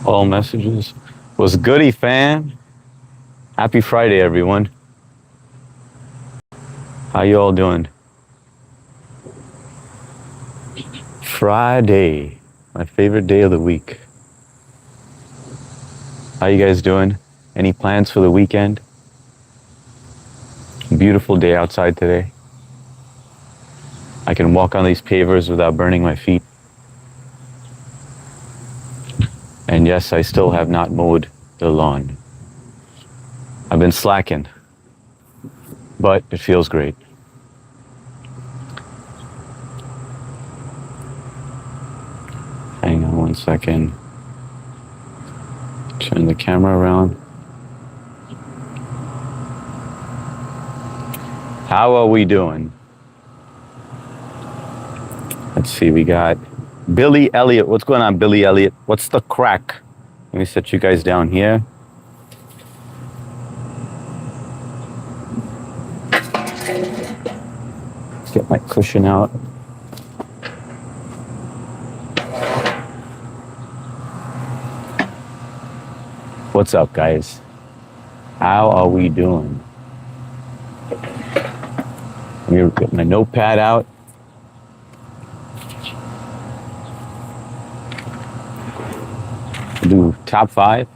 All messages. What's goody, fam? Happy Friday, everyone. How you all doing? Friday, my favorite day of the week. How you guys doing? Any plans for the weekend? Beautiful day outside today. I can walk on these pavers without burning my feet. And yes, I still have not mowed the lawn. I've been slacking, but it feels great. Hang on one second. Turn the camera around. How are we doing? Let's see, we got Billy Elliott. What's going on, Billy Elliott? What's the crack? Let me set you guys down here. Let's get my cushion out. What's up, guys? How are we doing? Let me get my notepad out. Do top 5.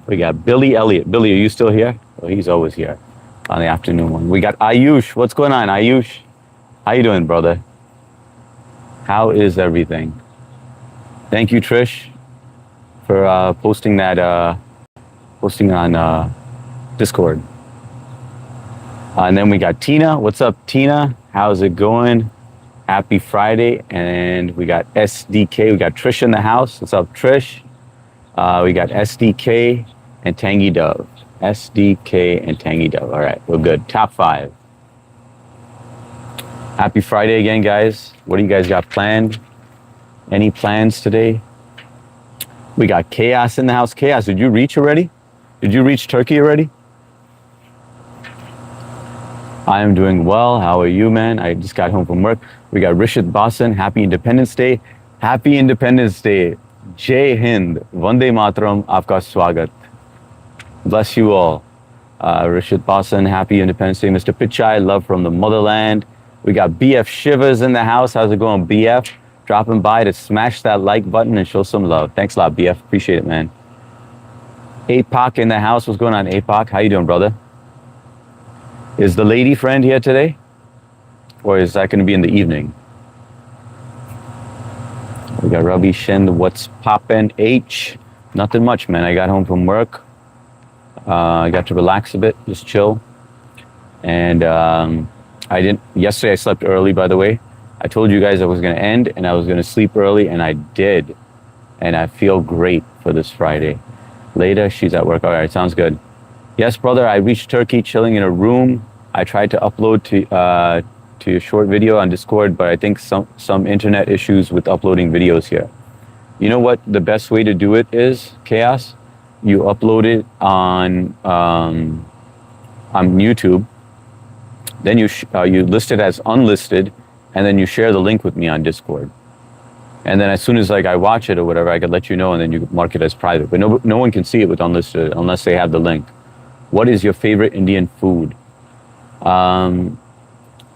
We got Billy Elliott. Billy, are you still here? Oh, he's always here on the afternoon one. We got Ayush. What's going on, Ayush? How you doing, brother? How is everything? Thank you, Trish, for posting that, posting on Discord. And then we got Tina. What's up, Tina? How's it going? Happy Friday. And we got SDK. We got Trish in the house. What's up, Trish? We got SDK and Tangy Dove. SDK and Tangy Dove. All right, we're good. Top 5. Happy Friday again, guys. What do you guys got planned? Any plans today? We got Chaos in the house. Chaos, did you reach already? Did you reach Turkey already? I am doing well. How are you, man? I just got home from work. We got Rishit Basan. Happy Independence Day. Happy Independence Day. Jai Hind. Vande Mataram. Aapka swagat. Bless you all. Rishit Basan. Happy Independence Day. Mr. Pichai. Love from the motherland. We got BF Shivers in the house. How's it going, BF? Dropping by to smash that like button and show some love. Thanks a lot, BF. Appreciate it, man. APOC in the house. What's going on, APOC? How you doing, brother? Is the lady friend here today? Or is that going to be in the evening? We got Ravi Shind. What's poppin'? H. Nothing much, man. I got home from work. I got to relax a bit, just chill. And yesterday I slept early, by the way. I told you guys I was going to end and I was going to sleep early, and I did. And I feel great for this Friday. Later, she's at work. All right, sounds good. Yes, brother, I reached Turkey chilling in a room. I tried to upload to a short video on Discord, but I think some internet issues with uploading videos here. You know what the best way to do it is, Chaos? You upload it on YouTube. Then you list it as unlisted, and then you share the link with me on Discord. And then as soon as I watch it or whatever, I could let you know, and then you mark it as private. But no one can see it with unlisted unless they have the link. What is your favorite Indian food?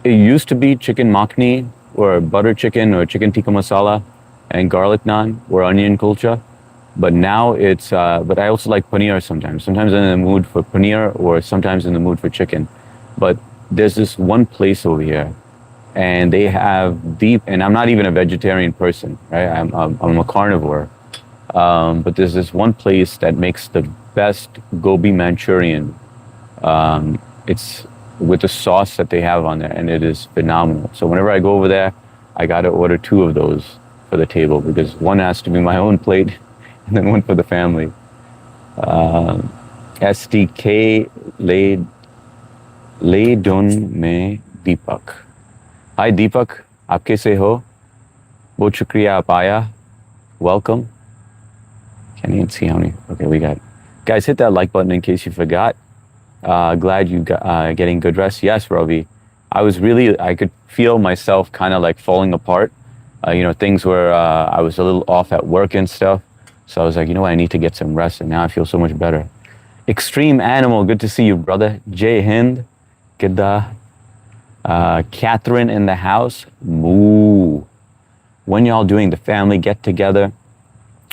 It used to be chicken makhni, or butter chicken, or chicken tikka masala, and garlic naan, or onion kulcha. But now it's, but I also like paneer sometimes. Sometimes I'm in the mood for paneer, or sometimes in the mood for chicken. But there's this one place over here, and they have and I'm not even a vegetarian person, right? I'm a carnivore. But there's this one place that makes the best gobi Manchurian. It's with the sauce that they have on there, and it is phenomenal. So whenever I go over there, I got to order 2 of those for the table, because one has to be my own plate and then one for the family. SDK Le Dun Me Deepak. Hi Deepak, aap kaise ho? Bahut shukriya aap aaya. Welcome. Can't even see how many. Okay, we got. Guys, hit that like button in case you forgot. Glad you got getting good rest. Yes, Ravi. I could feel myself kind of like falling apart. Things where I was a little off at work and stuff. So I was like, you know what, I need to get some rest, and now I feel so much better. Extreme Animal, good to see you, brother. Jay Hind, Gidda. Catherine in the house, moo. When y'all doing the family get together?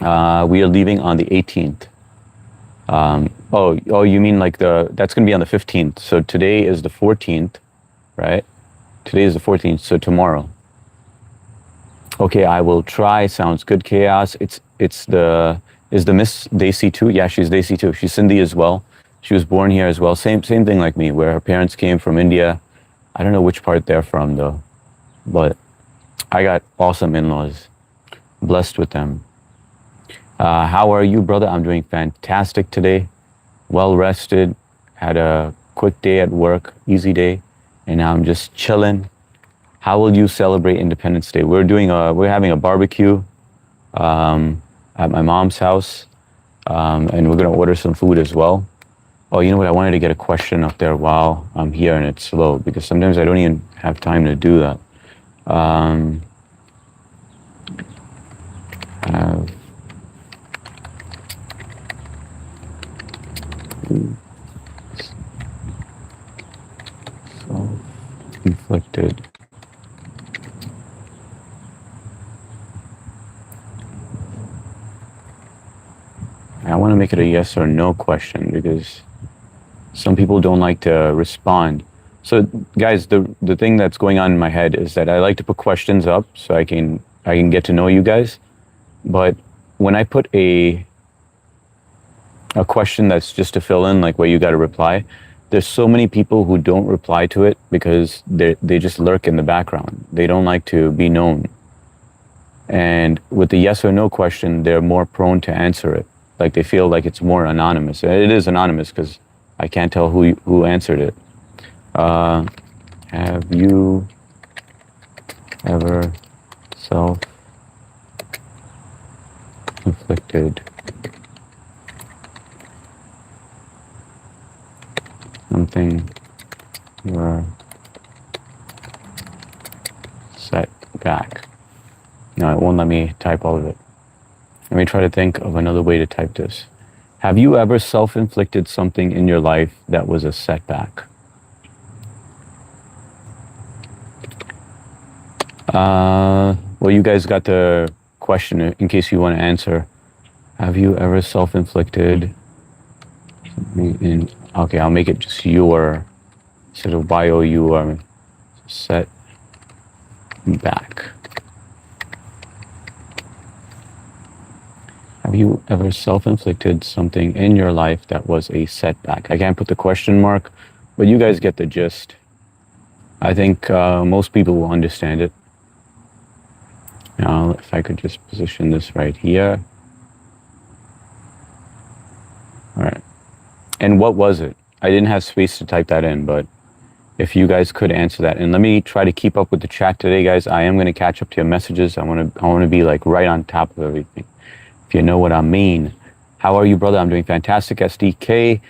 We are leaving on the 18th. Oh, you mean like that's gonna be on the 15th. So today is the 14th, right? Today is the 14th, so tomorrow. Okay, I will try. Sounds good. Chaos. Is the Miss Daisy too? Yeah, she's Daisy too. She's Sindhi as well. She was born here as well. Same thing like me, where her parents came from India. I don't know which part they're from though, but I got awesome in-laws. Blessed with them. How are you, brother? I'm doing fantastic today. Well rested. Had a quick day at work, easy day, and now I'm just chilling. How will you celebrate Independence Day? We're having a barbecue at my mom's house, and we're gonna order some food as well. Oh, you know what? I wanted to get a question up there while I'm here and it's slow, because sometimes I don't even have time to do that. Have self-inflicted I want to make it a yes or no question because some people don't like to respond. So guys, the thing that's going on in my head is that I like to put questions up so I can get to know you guys. But when I put a question that's just to fill in, like where you got to reply, there's so many people who don't reply to it because they just lurk in the background. They don't like to be known. And with the yes or no question, they're more prone to answer it. Like they feel like it's more anonymous. It is anonymous because I can't tell who answered it. Have you ever self-inflicted something you're set back? No, it won't let me type all of it. Let me try to think of another way to type this. Have you ever self-inflicted something in your life that was a setback? Well, you guys got the question in case you want to answer. Have you ever self-inflicted something in... Okay, I'll make it just your, instead of Y-O-U-R, set back. Have you ever self-inflicted something in your life that was a setback? I can't put the question mark, but you guys get the gist. I think most people will understand it. Now, if I could just position this right here. All right. And what was it? I didn't have space to type that in, but if you guys could answer that. And let me try to keep up with the chat today, guys. I am going to catch up to your messages. I want to be like right on top of everything, if you know what I mean. How are you, brother? I'm doing fantastic, SDK.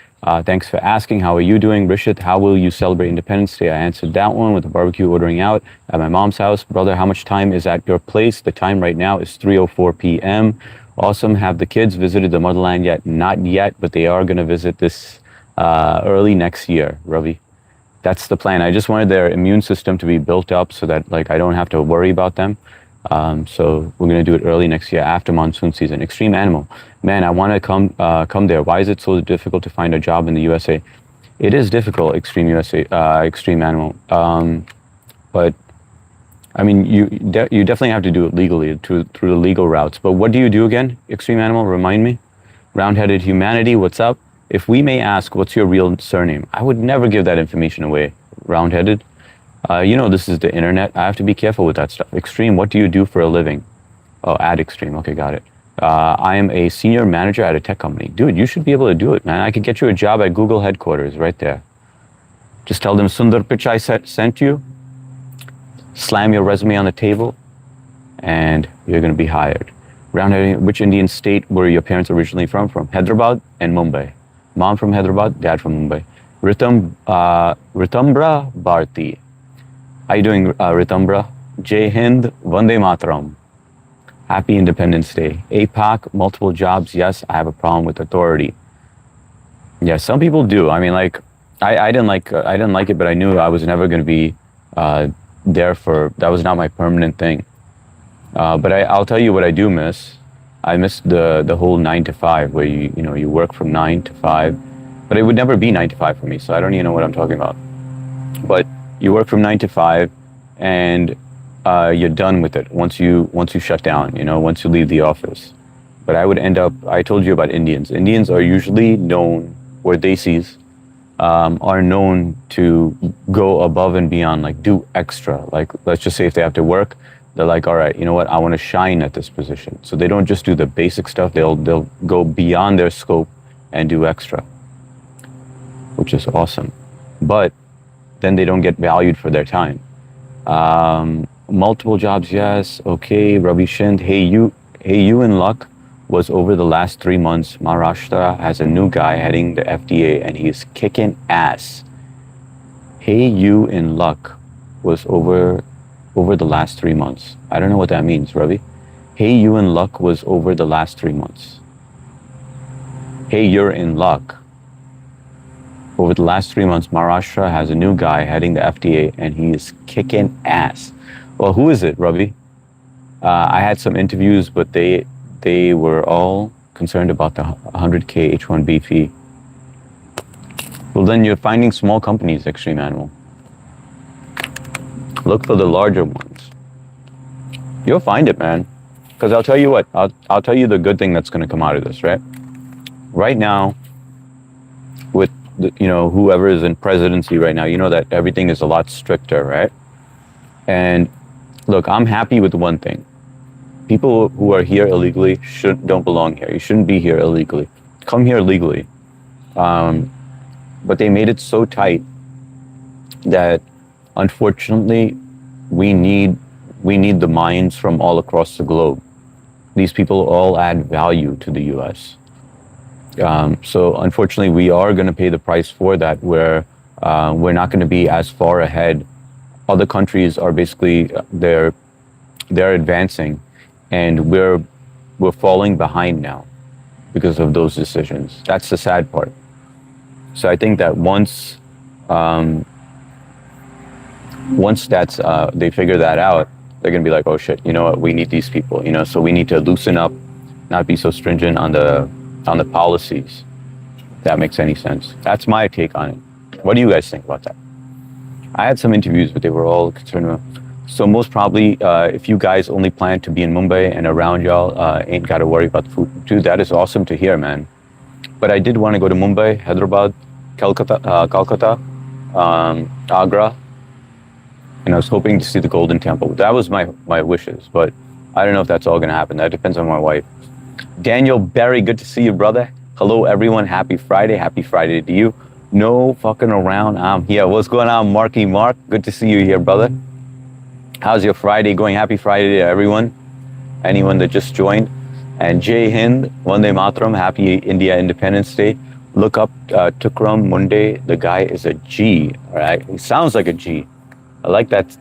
Thanks for asking. How are you doing? Rishit, how will you celebrate Independence Day? I answered that one with the barbecue ordering out at my mom's house. Brother, how much time is at your place? The time right now is 3:04 p.m. Awesome. Have the kids visited the motherland yet? Not yet, but they are going to visit this early next year, Ravi. That's the plan. I just wanted their immune system to be built up so that like I don't have to worry about them. So we're going to do it early next year after monsoon season. Extreme Animal. Man, I want to come there. Why is it so difficult to find a job in the USA? It is difficult, Extreme Animal. But I mean, you definitely have to do it legally through the legal routes. But what do you do again, Extreme Animal? Remind me. Roundheaded Humanity, what's up? If we may ask, what's your real surname? I would never give that information away, Roundheaded. You know, this is the internet. I have to be careful with that stuff. Extreme, what do you do for a living? Oh, at Extreme. Okay, got it. I am a senior manager at a tech company. Dude, you should be able to do it, man. I could get you a job at Google headquarters right there. Just tell them Sundar Pichai sent you. Slam your resume on the table, and you're going to be hired. Roundhead, which Indian state were your parents originally from? From Hyderabad and Mumbai. Mom from Hyderabad, dad from Mumbai. Ritambra Bharti. How you doing, Ritambra? Jai Hind, Vande Mataram. Happy Independence Day. APAC, multiple jobs. Yes, I have a problem with authority. Yeah, some people do. I mean, like, I didn't like it, but I knew I was never going to be uh, there for. That was not my permanent thing. But I'll tell you what I do miss. I miss the whole 9 to 5, where you work from 9 to 5, but it would never be 9 to 5 for me. So I don't even know what I'm talking about. But you work from 9 to 5, and you're done with it once you shut down. Once you leave the office. But I would end up. I told you about Indians. Indians are usually known, or Desis, are known to go above and beyond, like do extra. Like, let's just say if they have to work, they're like, all right, you know what? I want to shine at this position. So they don't just do the basic stuff. They'll go beyond their scope and do extra, which is awesome. But then they don't get valued for their time. Multiple jobs, yes. Okay, Ravi Shind. Hey, you in luck was over the last 3 months. Maharashtra has a new guy heading the FDA, and he's kicking ass. Hey, you in luck was over the last 3 months. I don't know what that means, Ravi. Hey, you in luck was over the last 3 months. Hey, you're in luck. Over the last 3 months, Maharashtra has a new guy heading the FDA, and he is kicking ass. Well, who is it, Ravi? I had some interviews, but they were all concerned about the 100K H-1B fee. Well, then you're finding small companies, Extreme Animal. Look for the larger ones. You'll find it, man. Because I'll tell you what, I'll tell you the good thing that's going to come out of this, right? Right now, with whoever is in presidency right now, you know that everything is a lot stricter, right? And look, I'm happy with one thing. People who are here illegally don't belong here. You shouldn't be here illegally. Come here legally. But they made it so tight that, unfortunately, we need the minds from all across the globe. These people all add value to the U.S. So unfortunately, we are going to pay the price for that, where we're not going to be as far ahead. Other countries are basically they're advancing, and we're falling behind now because of those decisions. That's the sad part. So I think that once that's they figure that out, they're gonna be like, oh shit, you know what? We need these people. So we need to loosen up, not be so stringent on the policies. If that makes any sense. That's my take on it. What do you guys think about that? I had some interviews, but they were all concerned about. So most probably, if you guys only plan to be in Mumbai and around, y'all ain't got to worry about the food. Dude, that is awesome to hear, man. But I did want to go to Mumbai, Hyderabad, Kolkata, Agra, and I was hoping to see the Golden Temple. That was my wishes, but I don't know if that's all going to happen. That depends on my wife. Daniel Berry, good to see you, brother. Hello, everyone. Happy Friday. Happy Friday to you. No fucking around. I'm here. What's going on, Marky Mark? Good to see you here, brother. How's your Friday going? Happy Friday to everyone. Anyone that just joined. And Jai Hind, Vande Mataram, happy India Independence Day. Look up Tukram Munde. The guy is a G, all right? He sounds like a G. I like that,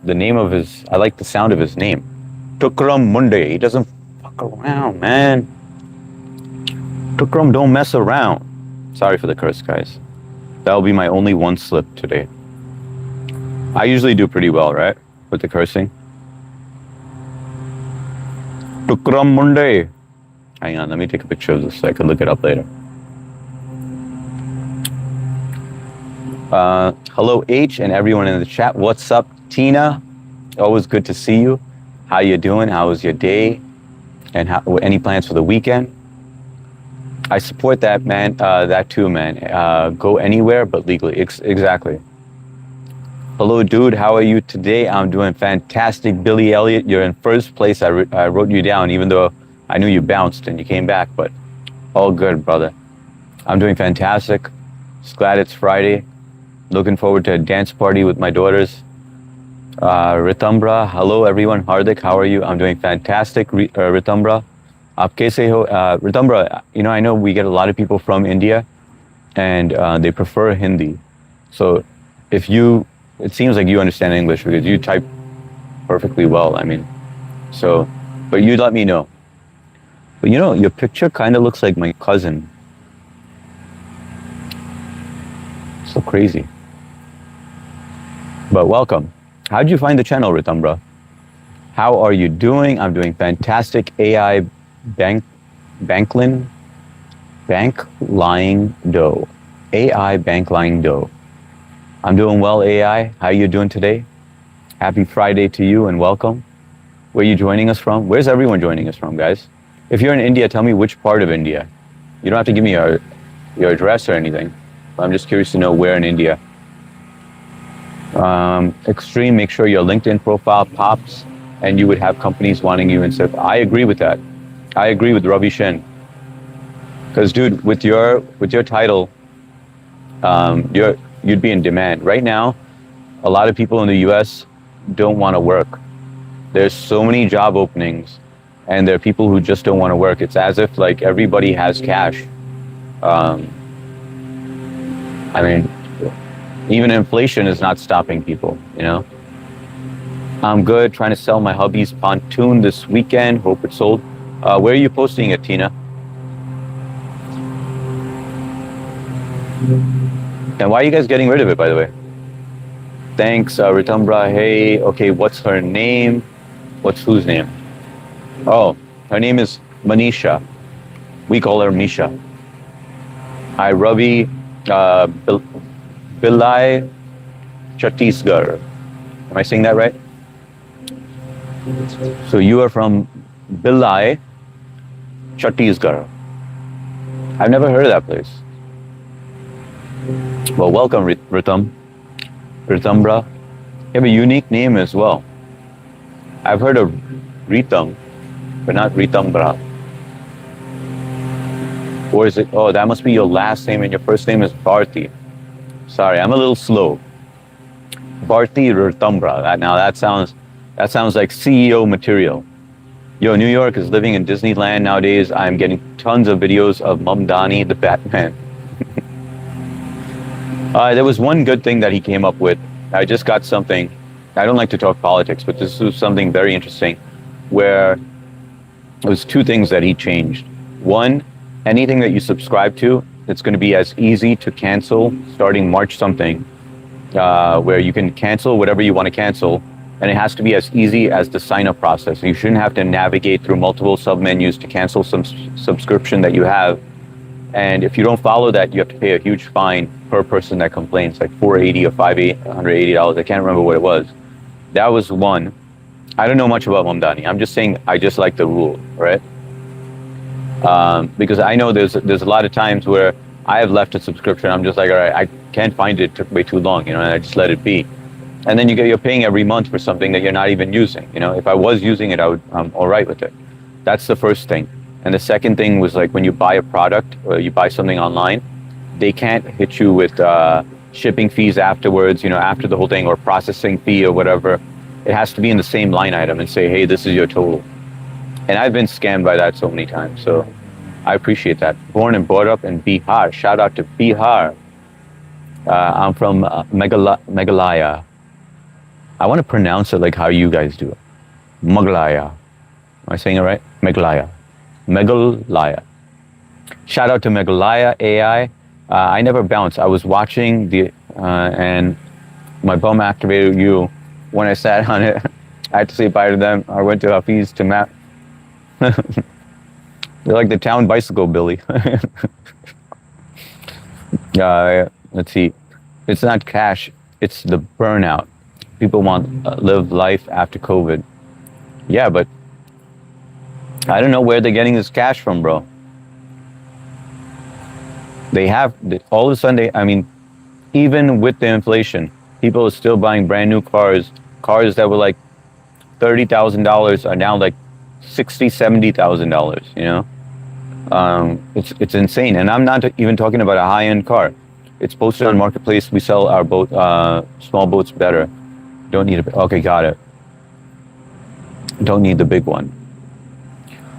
I like the sound of his name. Tukram Munde. He doesn't fuck around, man. Tukram don't mess around. Sorry for the curse, guys. That'll be my only one slip today. I usually do pretty well, right? With the cursing. Tukram Munde. Hang on, let me take a picture of this so I can look it up later. Hello, H, and everyone in the chat. What's up, Tina? Always good to see you. How you doing? How was your day? And any plans for the weekend? I support that, man. That too, man. Go anywhere but legally. Exactly. Hello, dude. How are you today? I'm doing fantastic. Billy Elliott, you're in first place. I wrote you down, even though I knew you bounced and you came back, but all good, brother. I'm doing fantastic. Just glad it's Friday. Looking forward to a dance party with my daughters. Ritambra, hello everyone. Hardik, how are you? I'm doing fantastic. Ritambra, aap kaise ho? Ritambra, I know we get a lot of people from India, and they prefer Hindi. So it seems like you understand English because you type perfectly well. I mean, but you let me know. But you know, your picture kind of looks like my cousin. So crazy. But welcome. How'd you find the channel, Ritambra? How are you doing? I'm doing fantastic. AI Banklin Bank Lying Dough. AI Bank Lying Dough. I'm doing well, AI. How are you doing today? Happy Friday to you and welcome. Where are you joining us from? Where's everyone joining us from, guys? If you're in India, tell me which part of India. You don't have to give me your address or anything. I'm just curious to know where in India. Extreme, make sure your LinkedIn profile pops and you would have companies wanting you and stuff. I agree with that. I agree with Ravi Shen. Because dude, with your title, you'd be in demand. Right now, a lot of people in the US don't want to work. There's so many job openings and there are people who just don't want to work. It's as if like everybody has cash. I mean, even inflation is not stopping people, you know? I'm good, trying to sell my hubby's pontoon this weekend. Hope it's sold. Where are you posting it, Tina? And why are you guys getting rid of it, by the way? Thanks, Ritambra. Hey, okay, what's her name? What's whose name? Oh, her name is Manisha. We call her Misha. Hi, Ravi. Billai Chhattisgarh. Am I saying that right? So you are from Billai, Chhattisgarh. I've never heard of that place. Well, welcome, Ritambra. You have a unique name as well. I've heard of Ritam, but not Ritambra. Or is it, oh, that must be your last name and your first name is Bharti. Sorry, I'm a little slow. Bharti Ritambra. Now that sounds like CEO material. Yo, New York is living in Disneyland nowadays. I'm getting tons of videos of Mamdani the Batman. There was one good thing that he came up with. I just got something. I don't like to talk politics, but this was something very interesting where it was two things that he changed. One, anything that you subscribe to, it's going to be as easy to cancel starting March something, where you can cancel whatever you want to cancel, and it has to be as easy as the sign-up process. You shouldn't have to navigate through multiple sub-menus to cancel some subscription that you have. And if you don't follow that, you have to pay a huge fine per person that complains, like $480 or $580. I can't remember what it was. That was one. I don't know much about Mamdani. I'm just saying I just like the rule, right? Because I know there's a lot of times where I have left a subscription. I'm just like, all right, I can't find it. It took way too long, you know, and I just let it be. And then you're paying every month for something that you're not even using. You know, if I was using it, I'm all right with it. That's the first thing. And the second thing was like when you buy a product or you buy something online, they can't hit you with shipping fees afterwards, you know, after the whole thing, or processing fee or whatever. It has to be in the same line item and say, hey, this is your total. And I've been scammed by that so many times. So I appreciate that. Born and brought up in Bihar. Shout out to Bihar. I'm from Meghalaya. I want to pronounce it like how you guys do it. Meghalaya. Am I saying it right? Meghalaya. Meghalaya. Shout out to Meghalaya AI. I never bounced. I was watching and my bum activated you when I sat on it. I had to say bye to them. I went to Hafiz to map. They're like the town bicycle, Billy. Let's see. It's not cash. It's the burnout. People want to live life after COVID. Yeah, but I don't know where they're getting this cash from, bro. They have, all of a sudden, I mean, even with the inflation, people are still buying brand new cars. Cars that were like $30,000 are now like $60,000, $70,000, you know? It's insane. And I'm not even talking about a high-end car. It's posted on Marketplace. We sell our boat, small boats better. Don't need a, okay, got it. Don't need the big one.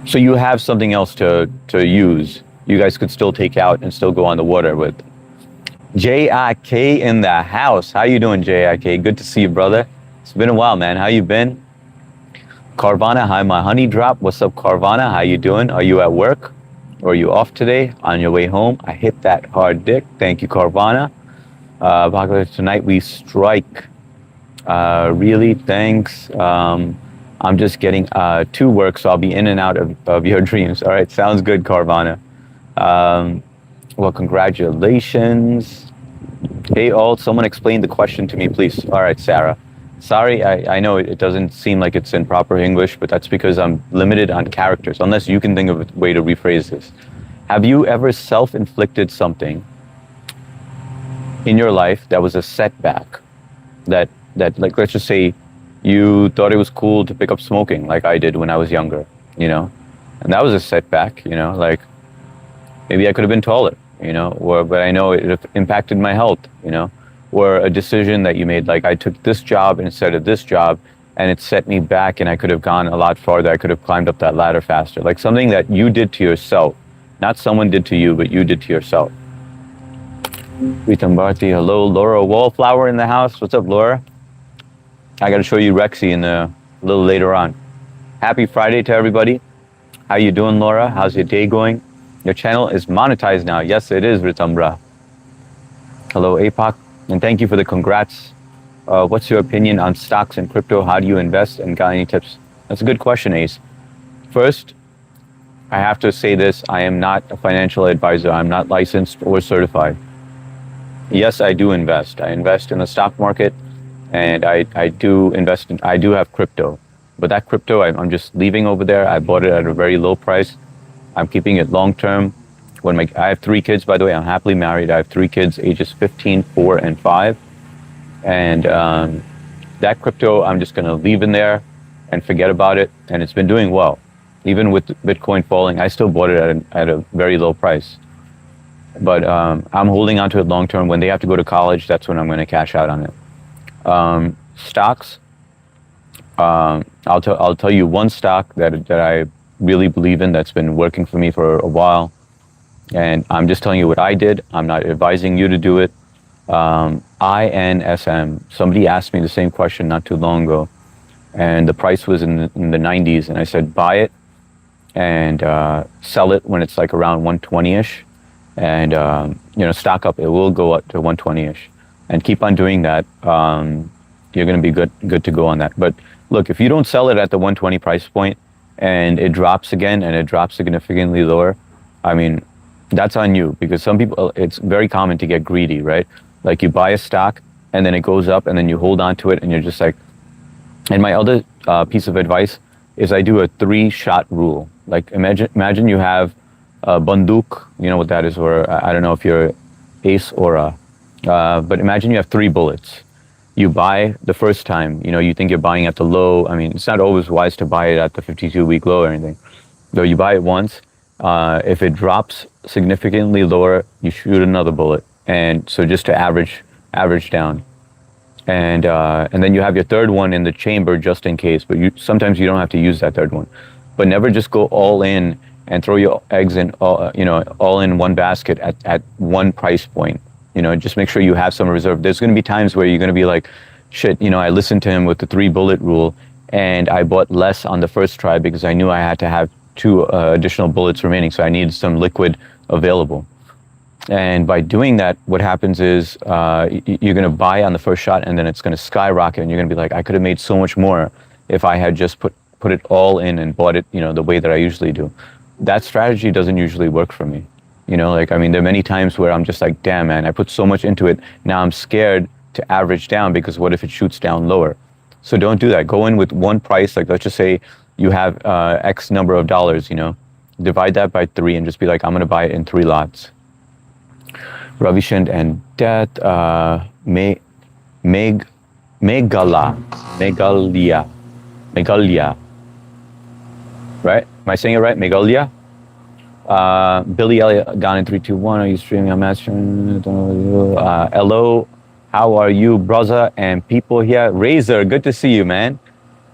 So you have something else to use. You guys could still take out and still go on the water with. JIK in the house. How you doing, JIK? Good to see you, brother. It's been a while, man. How you been? Carvana, hi, my honey drop. What's up, Carvana? How you doing? Are you at work? Or are you off today? On your way home? I hit that hard dick. Thank you, Carvana. Tonight we strike. Really, thanks. I'm just getting to work, so I'll be in and out of your dreams. All right, sounds good, Carvana. Well, congratulations. Hey, all, someone explain the question to me, please. All right, Sarah. Sorry, I know it doesn't seem like it's in proper English, but that's because I'm limited on characters, unless you can think of a way to rephrase this. Have you ever self-inflicted something in your life that was a setback? That like, let's just say you thought it was cool to pick up smoking like I did when I was younger, you know? And that was a setback, you know, like maybe I could have been taller, you know, but I know it impacted my health, you know, or a decision that you made, like I took this job instead of this job and it set me back and I could have gone a lot farther. I could have climbed up that ladder faster. Like something that you did to yourself, not someone did to you, but you did to yourself. Ritam Bharti, hello. Laura Wallflower in the house. What's up, Laura? I got to show you Rexy a little later on. Happy Friday to everybody. How you doing, Laura? How's your day going? Your channel is monetized now. Yes, it is, Ritambra. Hello, APOC. And thank you for the congrats. What's your opinion on stocks and crypto? How do you invest? And got any tips? That's a good question, Ace. First, I have to say this. I am not a financial advisor. I'm not licensed or certified. Yes, I do invest. I invest in the stock market, and I do invest in, I do have crypto. But that crypto, I'm just leaving over there. I bought it at a very low price. I'm keeping it long term. I have 3 kids, by the way. I'm happily married. I have 3 kids, ages 15, 4, and 5. And that crypto, I'm just going to leave in there and forget about it. And it's been doing well. Even with Bitcoin falling, I still bought it at a very low price. But I'm holding on to it long term. When they have to go to college, that's when I'm going to cash out on it. Stocks, I'll tell you one stock that I really believe in that's been working for me for a while. And I'm just telling you what I did. I'm not advising you to do it. INSM. Somebody asked me the same question not too long ago, and the price was in the 90s, and I said buy it and sell it when it's like around 120ish, and you know, stock up. It will go up to 120ish, and keep on doing that. You're going to be good to go on that. But look, if you don't sell it at the 120 price point and it drops again and it drops significantly lower, I mean, that's on you, because some people, it's very common to get greedy, right? Like you buy a stock and then it goes up and then you hold on to it and you're just like, and my other piece of advice is I do a 3-shot rule. Like imagine you have a banduk, you know what that is, or I don't know if you're ace or but imagine you have 3 bullets. You buy the first time, you know, you think you're buying at the low. I mean, it's not always wise to buy it at the 52-week low or anything. So you buy it once. If it drops significantly lower, you shoot another bullet. And so just to average down. And then you have your third one in the chamber just in case. But sometimes you don't have to use that third one. But never just go all in and throw your eggs in, all in one basket at one price point. You know, just make sure you have some reserve. There's going to be times where you're going to be like, shit, you know, I listened to him with the 3-bullet rule and I bought less on the first try because I knew I had to have 2 additional bullets remaining. So I needed some liquid available. And by doing that, what happens is you're going to buy on the first shot and then it's going to skyrocket and you're going to be like, I could have made so much more if I had just put it all in and bought it, you know, the way that I usually do. That strategy doesn't usually work for me. You know, like, I mean, there are many times where I'm just like, damn, man, I put so much into it. Now I'm scared to average down because what if it shoots down lower? So don't do that. Go in with one price. Like, let's just say you have X number of dollars, you know, divide that by 3 and just be like, I'm going to buy it in 3 lots. Ravishant and Death, Megalia. Right? Am I saying it right? Megalia? Billy Elliott, gone in 3, 2, 1. Are you streaming? I'm asking. Hello, how are you, brother and people here? Razor, good to see you, man.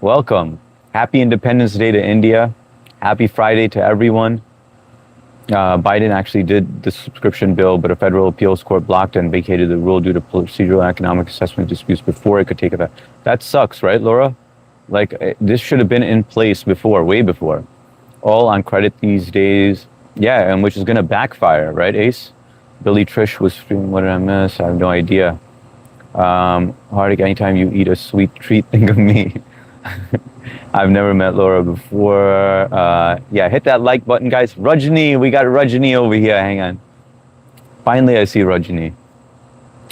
Welcome. Happy Independence Day to India. Happy Friday to everyone. Biden actually did the subscription bill, but a federal appeals court blocked and vacated the rule due to procedural and economic assessment disputes before it could take effect. That sucks, right, Laura? Like this should have been in place before, way before. All on credit these days. Yeah, and which is gonna backfire, right, Ace? Billy Trish was streaming. What did I miss? I have no idea. Hardik, anytime you eat a sweet treat, think of me. I've never met Laura before. Yeah, hit that like button, guys. Rajni, we got Rajni over here. Hang on. Finally, I see Rajni.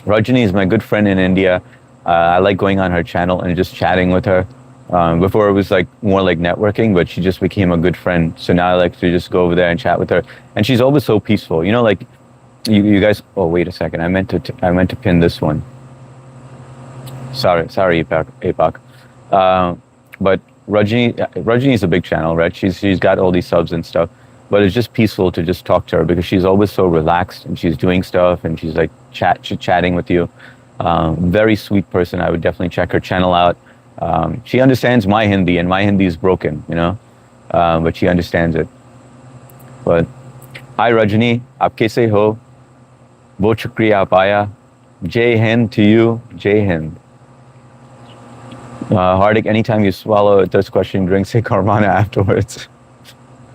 Rajni is my good friend in India. I like going on her channel and just chatting with her. Before it was like more like networking, but she just became a good friend. So now I like to just go over there and chat with her. And she's always so peaceful. You know, like you guys. Oh, wait a second. I meant to pin this one. Sorry, APAC. But Rajni is a big channel, right? She's got all these subs and stuff. But it's just peaceful to just talk to her because she's always so relaxed and she's doing stuff and she's like chatting with you. Very sweet person. I would definitely check her channel out. She understands my Hindi and my Hindi is broken, you know, but she understands it. But hi Rajni, aap kaise ho? Bahut shukriya aap aaya. Jai Hind to you, Jai Hind. Hardik, anytime you swallow a thirst question, drink say Karmana afterwards.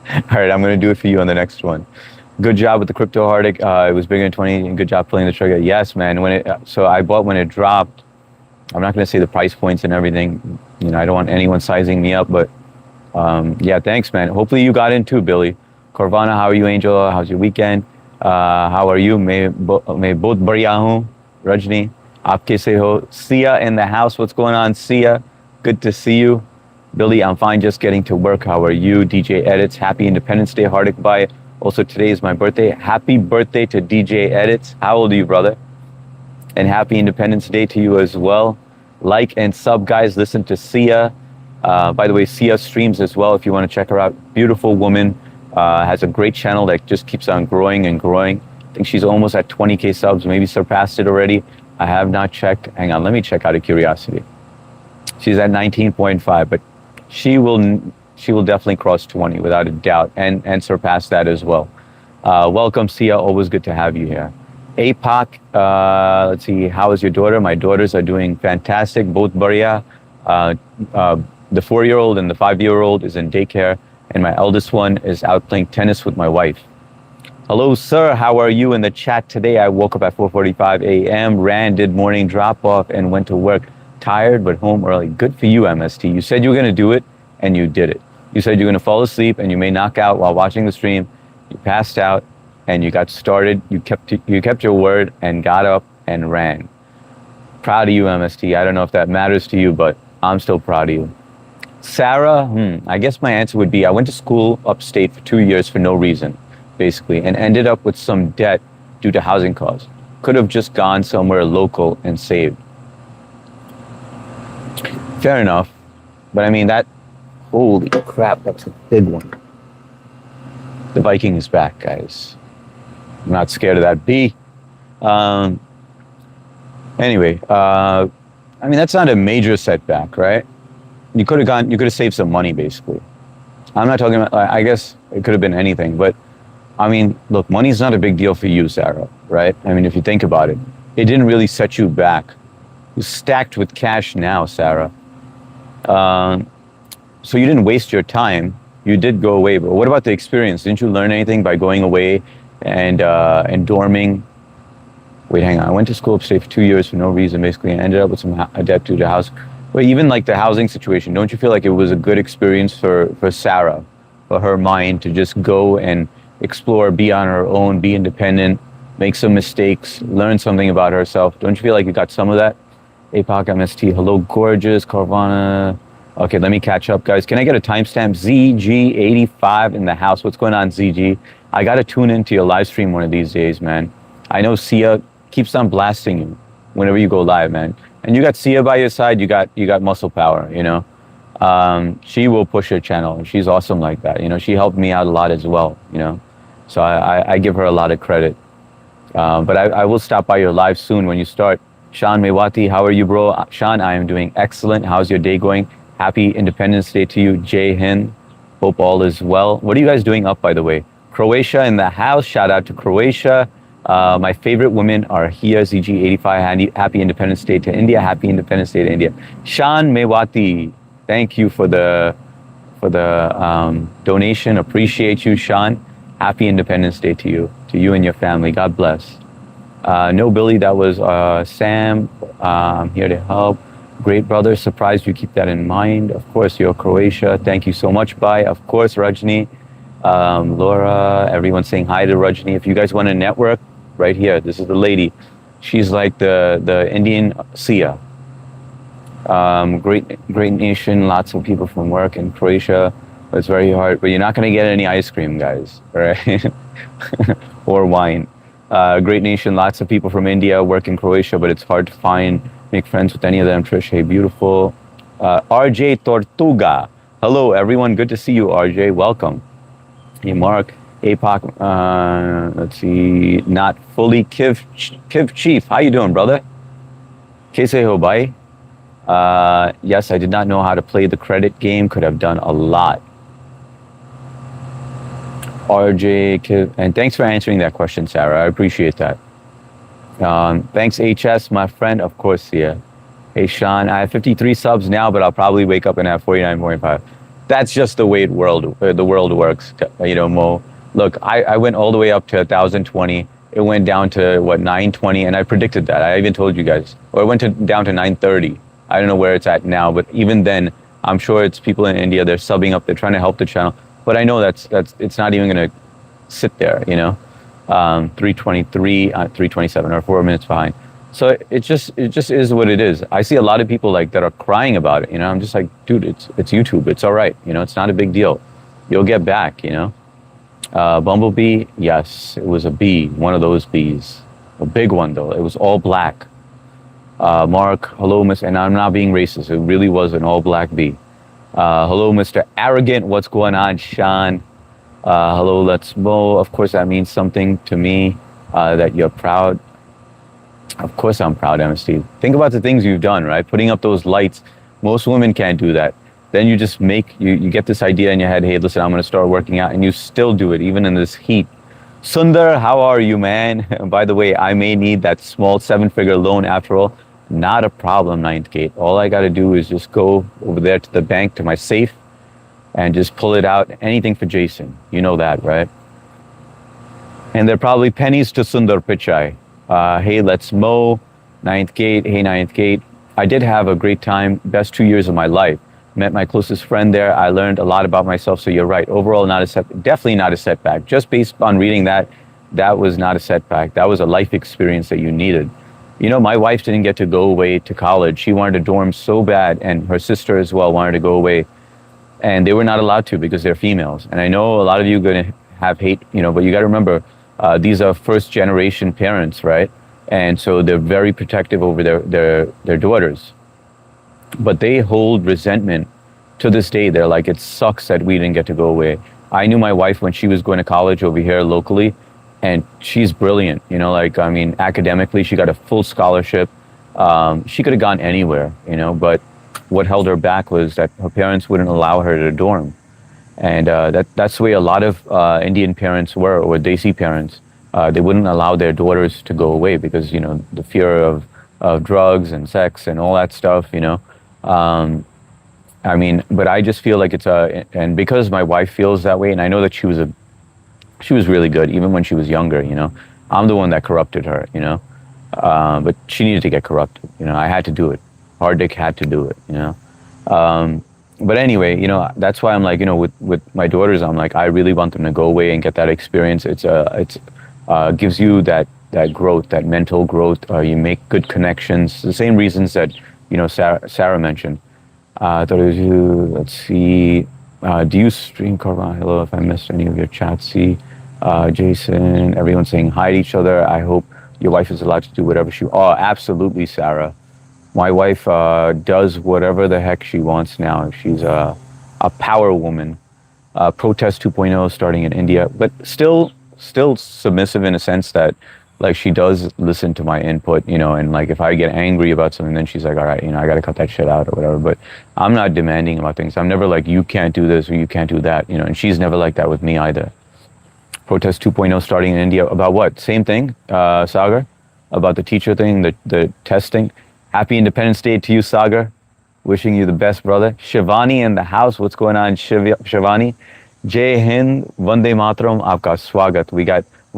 All right, I'm going to do it for you on the next one. Good job with the crypto, Hardik. It was bigger than 20. And good job pulling the trigger. Yes, man. So I bought when it dropped. I'm not going to say the price points and everything. You know, I don't want anyone sizing me up, but yeah, thanks, man. Hopefully you got in too, Billy. Corvana, how are you, Angel? How's your weekend? How are you? May both बढ़िया हूँ. Rajni, aap kaise ho? Sia in the house. What's going on, Sia? Good to see you. Billy, I'm fine, just getting to work. How are you? DJ Edits, happy Independence Day, Hardik Bhai. Also, today is my birthday. Happy birthday to DJ Edits. How old are you, brother? And happy Independence Day to you as well. Like and sub, guys. Listen to Sia. By the way, Sia streams as well if you want to check her out. Beautiful woman. Has a great channel that just keeps on growing and growing. I think she's almost at 20K subs, maybe surpassed it already. I have not checked. Hang on, let me check out of curiosity. She's at 19.5, but she will definitely cross 20 without a doubt and surpass that as well. Welcome, Sia. Always good to have you here. APAC, let's see, how is your daughter? My daughters are doing fantastic, both बढ़िया. The 4-year-old and the 5-year-old is in daycare, and my eldest one is out playing tennis with my wife. Hello, sir. How are you in the chat today? I woke up at 4:45 a.m., ran, did morning drop-off, and went to work. Tired, but home early. Good for you, MST. You said you were going to do it, and you did it. You said you're going to fall asleep, and you may knock out while watching the stream. You passed out, and you got started. You kept your word and got up and ran. Proud of you, MST. I don't know if that matters to you, but I'm still proud of you. Sarah, I guess my answer would be I went to school upstate for 2 years for no reason, basically, and ended up with some debt due to housing costs. Could have just gone somewhere local and saved. Fair enough. But I mean, holy crap, that's a big one. The Viking is back, guys. I'm not scared of that bee. Anyway, I mean, that's not a major setback, right? You could have saved some money, basically. I'm not talking about, I guess it could have been anything, but I mean, look, money's not a big deal for you, Sarah, right? I mean, if you think about it, it didn't really set you back. You're stacked with cash now, Sarah. So you didn't waste your time. You did go away, but what about the experience? Didn't you learn anything by going away and dorming? Wait, hang on. I went to school upstate for 2 years for no reason, basically, and ended up with some debt due to house. But even like the housing situation, don't you feel like it was a good experience for Sarah, for her mind to just go and explore, be on her own, be independent, make some mistakes, learn something about herself? Don't you feel like you got some of that? APOC MST, hello, gorgeous, Carvana. Okay, let me catch up, guys. Can I get a timestamp? ZG85 in the house. What's going on, ZG? I got to tune into your live stream one of these days, man. I know Sia keeps on blasting you whenever you go live, man. And you got Sia by your side, you got muscle power, you know. She will push her channel, and she's awesome like that. You know, she helped me out a lot as well, you know. So I give her a lot of credit. But I will stop by your live soon when you start. Sean Mewati, how are you, bro? Sean, I am doing excellent. How's your day going? Happy Independence Day to you, Jai Hind. Hope all is well. What are you guys doing up, by the way? Croatia in the house. Shout out to Croatia. My favorite women are here, ZG85. Happy Independence Day to India. Happy Independence Day to India. Sean Mewati. Thank you for the donation. Appreciate you, Sean. Happy Independence Day to you and your family. God bless. No, Billy, that was Sam. I'm here to help. Great brother, surprised you keep that in mind. Of course, you're Croatia. Thank you so much, Bye. Of course, Rajni, Laura, everyone saying hi to Rajni. If you guys want to network, right here, this is the lady. She's like the Indian Sia. Great nation, lots of people from work in Croatia. It's very hard, but you're not going to get any ice cream, guys, right? Or wine. Great nation, lots of people from India work in Croatia, but it's hard to make friends with any of them. Trish, hey, beautiful. RJ Tortuga. Hello, everyone. Good to see you, RJ. Welcome. Hey, Mark. APOC, let's see, not fully Kiv Chief. How you doing, brother? Kaise ho, bhai? Yes, I did not know how to play the credit game. Could have done a lot. RJ, Kiv, and thanks for answering that question, Sarah. I appreciate that. Thanks, HS, my friend. Of course, yeah. Hey, Sean, I have 53 subs now, but I'll probably wake up and have 49.5. That's just the way the world works, Mo. Look, I went all the way up to 1,020. It went down to, 920, and I predicted that. I even told you guys. Or it went down to 930. I don't know where it's at now, but even then, I'm sure it's people in India, they're subbing up, they're trying to help the channel. But I know it's not even going to sit there, 323, 327, or 4 minutes behind. So it just is what it is. I see a lot of people that are crying about it. I'm just like, dude, it's YouTube. It's all right. It's not a big deal. You'll get back. Bumblebee, yes, it was a bee, one of those bees, a big one though. It was all black. Mark, hello, and I'm not being racist. It really was an all black bee. Hello, Mr. Arrogant. What's going on, Sean? Hello, let's Mo. Of course, that means something to me. That you're proud. Of course I'm proud, MST. Think about the things you've done, right? Putting up those lights. Most women can't do that. Then you just you get this idea in your head, hey, listen, I'm going to start working out, and you still do it, even in this heat. Sundar, how are you, man? By the way, I may need that small 7-figure loan after all. Not a problem, Ninth Gate. All I got to do is just go over there to the bank, to my safe, and just pull it out. Anything for Jason. You know that, right? And they're probably pennies to Sundar Pichai. Hey, let's Mo. Ninth Gate. Hey, Ninth Gate. I did have a great time. Best 2 years of my life. Met my closest friend there. I learned a lot about myself. So you're right. Overall, definitely not a setback. Just based on reading that was not a setback. That was a life experience that you needed. My wife didn't get to go away to college. She wanted a dorm so bad, and her sister as well wanted to go away. And they were not allowed to because they're females. And I know a lot of you are going to have hate, but you got to remember, these are first generation parents, right? And so they're very protective over their daughters. But they hold resentment to this day. They're like, it sucks that we didn't get to go away. I knew my wife when she was going to college over here locally, and she's brilliant. Academically, she got a full scholarship. She could have gone anywhere, but what held her back was that her parents wouldn't allow her to dorm. And that's the way a lot of Indian parents were, or Desi parents. They wouldn't allow their daughters to go away because, the fear of drugs and sex and all that stuff, but I just feel like and because my wife feels that way, and I know that she was really good, even when she was younger, I'm the one that corrupted her, but she needed to get corrupted, I had to do it. Hard Dick had to do it, but anyway, that's why I'm like, with my daughters, I'm like, I really want them to go away and get that experience. It's gives you that growth, that mental growth. You make good connections. The same reasons that, Sarah mentioned. I thought it was you. Let's see. Do you stream Quran? Hello, if I missed any of your chats. See, Jason, everyone saying hi to each other. I hope your wife is allowed to do whatever she. Oh, absolutely, Sarah. My wife does whatever the heck she wants now. She's a power woman. Protest 2.0 starting in India, but still submissive in a sense that, like, she does listen to my input, and like if I get angry about something, then she's like, all right, I got to cut that shit out or whatever. But I'm not demanding about things. I'm never like, you can't do this or you can't do that, and she's never like that with me either. Protest 2.0 starting in India about what? Same thing, Sagar, about the teacher thing, the testing. Happy Independence Day to you, Sagar. Wishing you the best, brother. Shivani in the house. What's going on, Shivani? Jai Hind, Vande Mataram, Aapka Swagat. We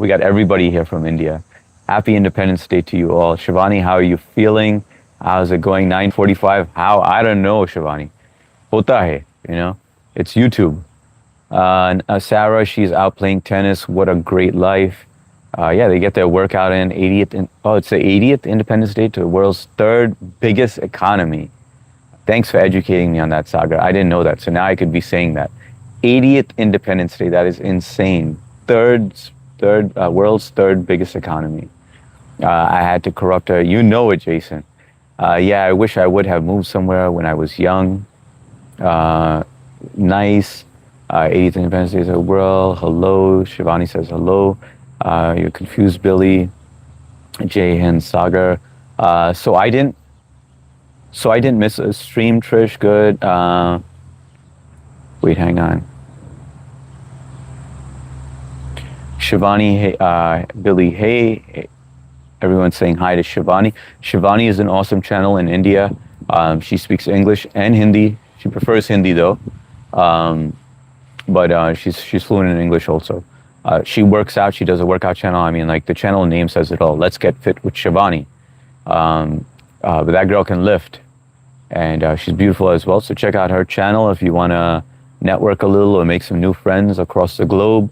got everybody here from India. Happy Independence Day to you all. Shivani, how are you feeling? How's it going? 9:45. How? I don't know, Shivani. Hota hai, you know. It's YouTube. Sarah, she's out playing tennis. What a great life. Yeah, they get their workout in. 80th. It's the 80th Independence Day to the world's third biggest economy. Thanks for educating me on that, Saga. I didn't know that, so now I could be saying that. 80th Independence Day. That is insane. World's third biggest economy. I had to corrupt her. You know it, Jason. Yeah, I wish I would have moved somewhere when I was young. Nice. 80th Independence Day of the world. Hello. Shivani says hello. You're confused, Billy. Jay Hind Sagar. So I didn't miss a stream, Trish. Good. Wait, hang on. Shivani, hey, Billy, hey. Everyone's saying hi to Shivani. Shivani is an awesome channel in India. She speaks English and Hindi. She prefers Hindi though. But she's fluent in English also. She works out. She does a workout channel. I mean, like the channel name says it all. Let's get fit with Shivani. But that girl can lift, and she's beautiful as well. So check out her channel if you want to network a little or make some new friends across the globe.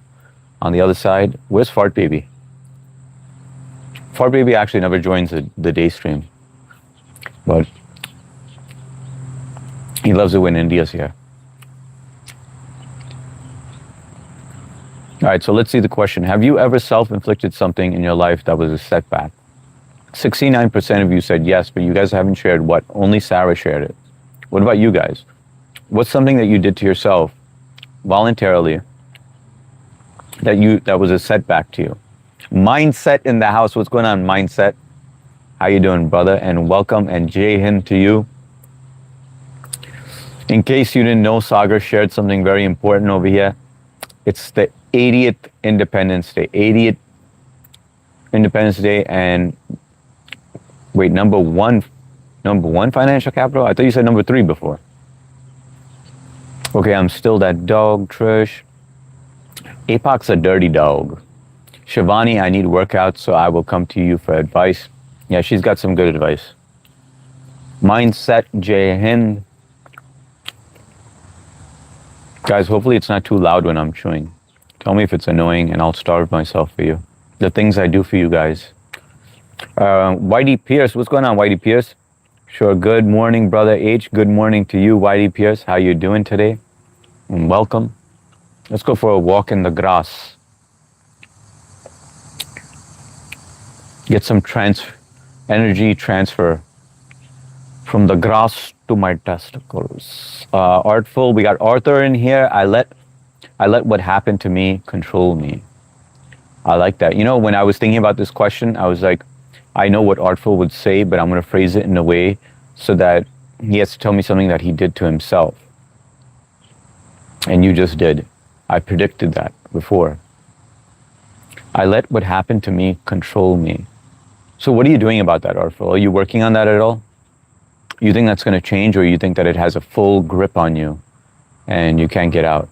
On the other side, where's Fart Baby? Fart Baby actually never joins the day stream, but he loves it when India's here. All right, so let's see the question. Have you ever self-inflicted something in your life that was a setback? 69% of you said yes, but you guys haven't shared what. Only Sarah shared it. What about you guys? What's something that you did to yourself voluntarily that was a setback to you? Mindset in the house. What's going on, Mindset? How you doing, brother? And welcome, and Jai Hind to you. In case you didn't know, Sagar shared something very important over here. It's the 80th Independence Day. 80th Independence Day, and wait, number one financial capital? I thought you said number 3 before. Okay, I'm still that dog, Trish. Apoc's a dirty dog. Shivani, I need workouts, so I will come to you for advice. Yeah, she's got some good advice. Mindset, Jai Hind. Guys, hopefully it's not too loud when I'm chewing. Tell me if it's annoying and I'll starve myself for you. The things I do for you guys. Whitey Pierce, what's going on, Whitey Pierce? Sure, good morning, brother H. Good morning to you, Whitey Pierce. How you doing today? And welcome. Let's go for a walk in the grass. Get some energy transfer from the grass to my testicles. Artful, we got Arthur in here. I let what happened to me control me. I like that. You know, when I was thinking about this question, I was like, I know what Artful would say, but I'm going to phrase it in a way so that he has to tell me something that he did to himself. And you just did. I predicted that before. I let what happened to me control me. So what are you doing about that, Artful? Are you working on that at all? You think that's going to change, or you think that it has a full grip on you and you can't get out?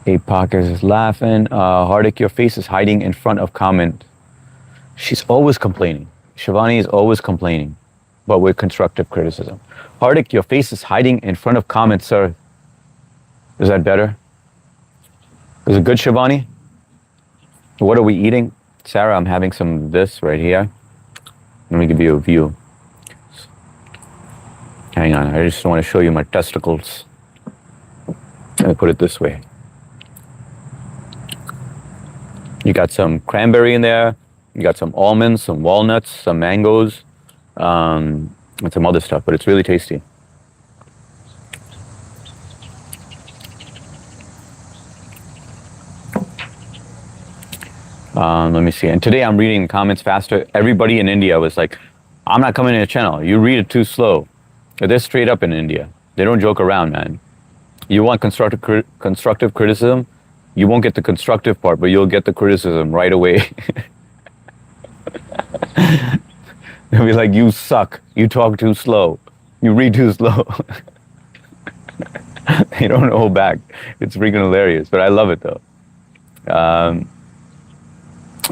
Apoc is laughing. Hardik, your face is hiding in front of comment. She's always complaining. Shivani is always complaining, but with constructive criticism. Hardik, your face is hiding in front of comment, sir. Is that better? Is it good, Shivani? What are we eating? Sarah, I'm having some of this right here. Let me give you a view. Hang on, I just want to show you my testicles. Let me put it this way. You got some cranberry in there. You got some almonds, some walnuts, some mangoes, and some other stuff, but it's really tasty. Let me see. And today I'm reading comments faster. Everybody in India was like, I'm not coming to the channel. You read it too slow. They're straight up in India. They don't joke around, man. You want constructive criticism? You won't get the constructive part, but you'll get the criticism right away. They'll be like, you suck. You talk too slow. You read too slow. They don't hold back. It's freaking hilarious, but I love it though. Um,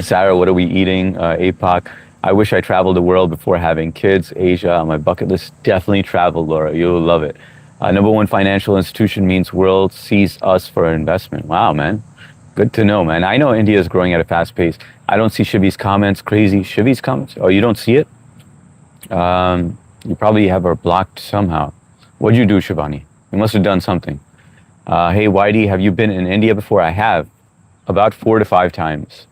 Sarah, what are we eating? APOC. I wish I traveled the world before having kids. Asia on my bucket list. Definitely travel, Laura. You'll love it. Number one financial institution means world sees us for investment. Wow, man. Good to know, man. I know India is growing at a fast pace. I don't see Shivi's comments. Crazy Shivi's comments. Oh, you don't see it? You probably have her blocked somehow. What'd you do, Shivani? You must have done something. Hey, Whitey, have you been in India before? I have. About 4 to 5 times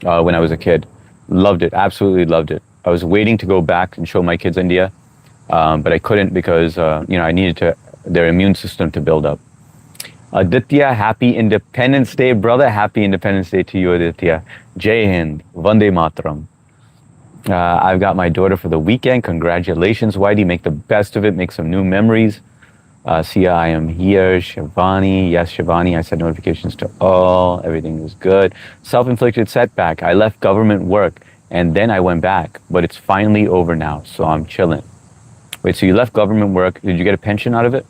when I was a kid. Loved it. Absolutely loved it. I was waiting to go back and show my kids India, but I couldn't because I needed their immune system to build up. Aditya, happy Independence Day, brother. Happy Independence Day to you, Aditya. Jai Hind. Vande Mataram. I've got my daughter for the weekend. Congratulations, Whitey. Make the best of it. Make some new memories. Sia, I am here. Shivani. Yes, Shivani. I set notifications to all. Everything was good. Self-inflicted setback. I left government work and then I went back. But it's finally over now, so I'm chilling. Wait, so you left government work. Did you get a pension out of it?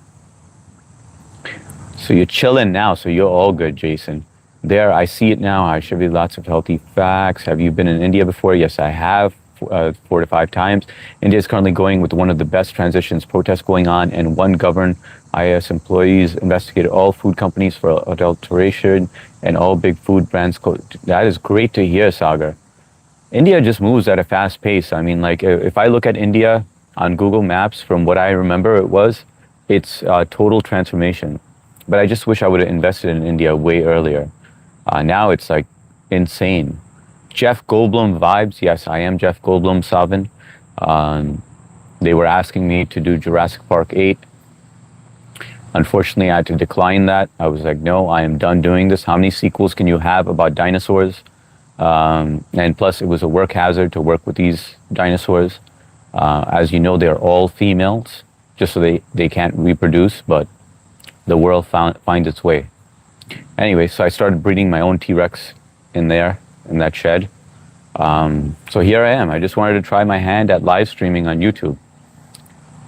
So you're chilling now, so you're all good, Jason. There, I see it now. I should be lots of healthy facts. Have you been in India before? Yes, I have, 4 to 5 times. India is currently going with one of the best transitions, protests going on, and one governed IS employees investigated all food companies for adulteration and all big food brands. That is great to hear, Sagar. India just moves at a fast pace. I mean, like, if I look at India on Google Maps, from what I remember it's total transformation. But I just wish I would have invested in India way earlier. Now it's like insane. Jeff Goldblum vibes. Yes, I am Jeff Goldblum, Savin. They were asking me to do Jurassic Park 8. Unfortunately, I had to decline that. I was like, no, I am done doing this. How many sequels can you have about dinosaurs? And plus, it was a work hazard to work with these dinosaurs. As you know, they're all females, just so they can't reproduce, but the world finds its way. Anyway, so I started breeding my own T-Rex in that shed. So here I am. I just wanted to try my hand at live streaming on YouTube.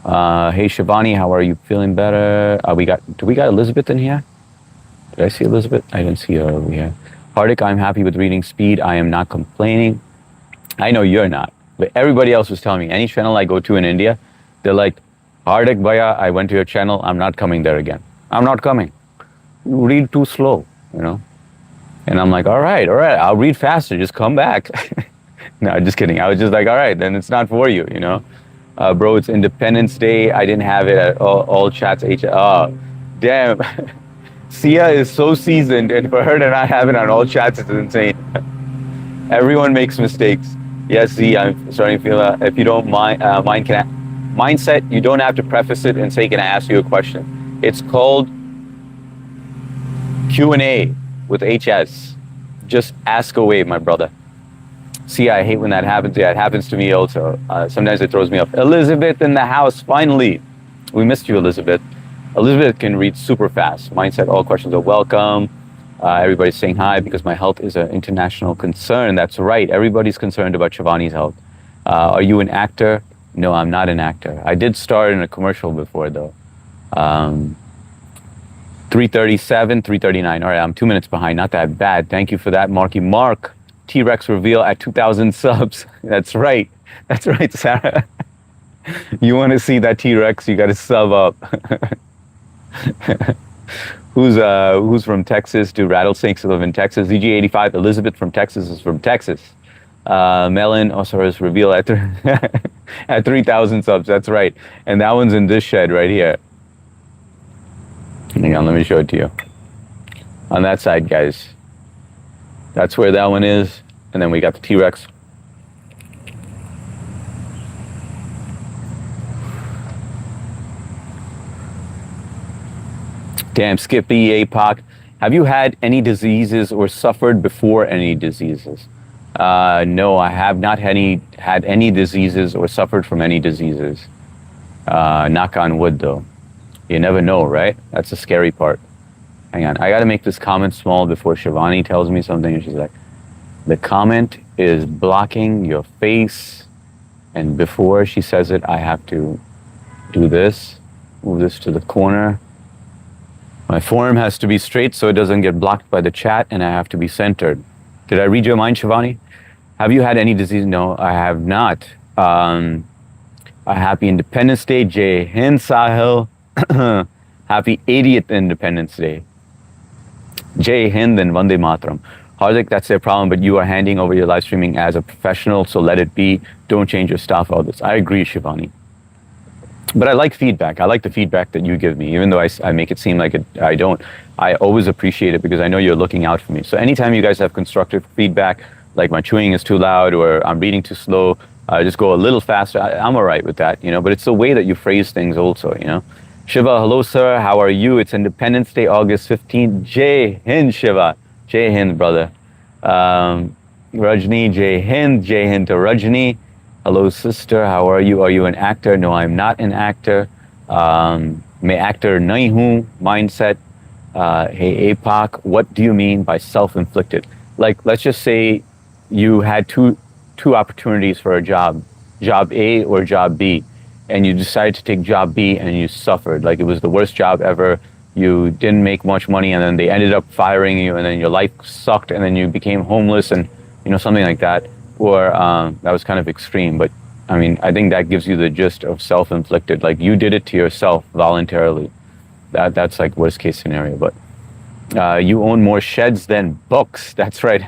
Hey Shivani, how are you? Feeling better? Do we got Elizabeth in here? Did I see Elizabeth? I didn't see her over here. Hardik, I'm happy with reading speed. I am not complaining. I know you're not, but everybody else was telling me, any channel I go to in India, they're like, Hardik Bhaiya, I went to your channel. I'm not coming there again. I'm not coming. You read too slow, And I'm like, all right, I'll read faster. Just come back. No, just kidding. I was just like, all right, then it's not for you, Bro, it's Independence Day. I didn't have it at all chats. Oh, damn. Sia is so seasoned, and for her to not have it on all chats is insane. Everyone makes mistakes. Yes, Z, I'm starting to feel if you don't mind, mindset, you don't have to preface it and say, can I ask you a question? It's called Q&A with HS. Just ask away, my brother. See, I hate when that happens. Yeah, it happens to me also. Sometimes it throws me off. Elizabeth in the house, finally. We missed you, Elizabeth. Elizabeth can read super fast. Mindset, all questions are welcome. Everybody's saying hi because my health is an international concern. That's right. Everybody's concerned about Shivani's health. Are you an actor? No, I'm not an actor. I did star in a commercial before, though. 337, 339. All right, I'm 2 minutes behind. Not that bad. Thank you for that, Marky Mark. T-Rex reveal at 2,000 subs. That's right. That's right, Sarah. You want to see that T-Rex, you got to sub up. Who's from Texas? Do rattlesnakes live in Texas? ZG85, Elizabeth from Texas is from Texas. Melon Osiris reveal at, at 3,000 subs. That's right. And that one's in this shed right here. Hang on, let me show it to you. On that side, guys. That's where that one is. And then we got the T-Rex. Damn, Skippy, APOC. Have you had any diseases or suffered before any diseases? No, I have not had any diseases or suffered from any diseases. Knock on wood, though. You never know, right? That's the scary part. Hang on, I gotta make this comment small before Shivani tells me something, and she's like, the comment is blocking your face, and before she says it, I have to do this, move this to the corner. My form has to be straight so it doesn't get blocked by the chat, and I have to be centered. Did I read your mind, Shivani? Have you had any disease? No, I have not. A happy Independence Day, Jai Hind Sahil. Happy 80th Independence Day. Jai Hind and Vande Mataram. Hardik, that's their problem, but you are handing over your live streaming as a professional, so let it be. Don't change your stuff, all this. I agree, Shivani. But I like feedback. I like the feedback that you give me, even though I make it seem like I don't. I always appreciate it because I know you're looking out for me. So anytime you guys have constructive feedback, like my chewing is too loud or I'm reading too slow, just go a little faster. I'm all right with that, you know, but it's the way that you phrase things also, you know. Shiva, hello, sir. How are you? It's Independence Day, August 15th. Jai Hind, Shiva. Jai Hind, brother. Rajni, Jai Hind to Rajni. Hello, sister. How are you? Are you an actor? No, I'm not an actor. Main actor nahi hoon. Mindset. Hey, APOC, what do you mean by self-inflicted? Like, let's just say you had two opportunities for a job A or job B, and you decided to take job B and you suffered. Like, it was the worst job ever. You didn't make much money, and then they ended up firing you, and then your life sucked, and then you became homeless, and, you know, something like that. Or that was kind of extreme, but I mean, I think that gives you the gist of self-inflicted. Like, you did it to yourself voluntarily. That's like worst case scenario. But you own more sheds than books. That's right.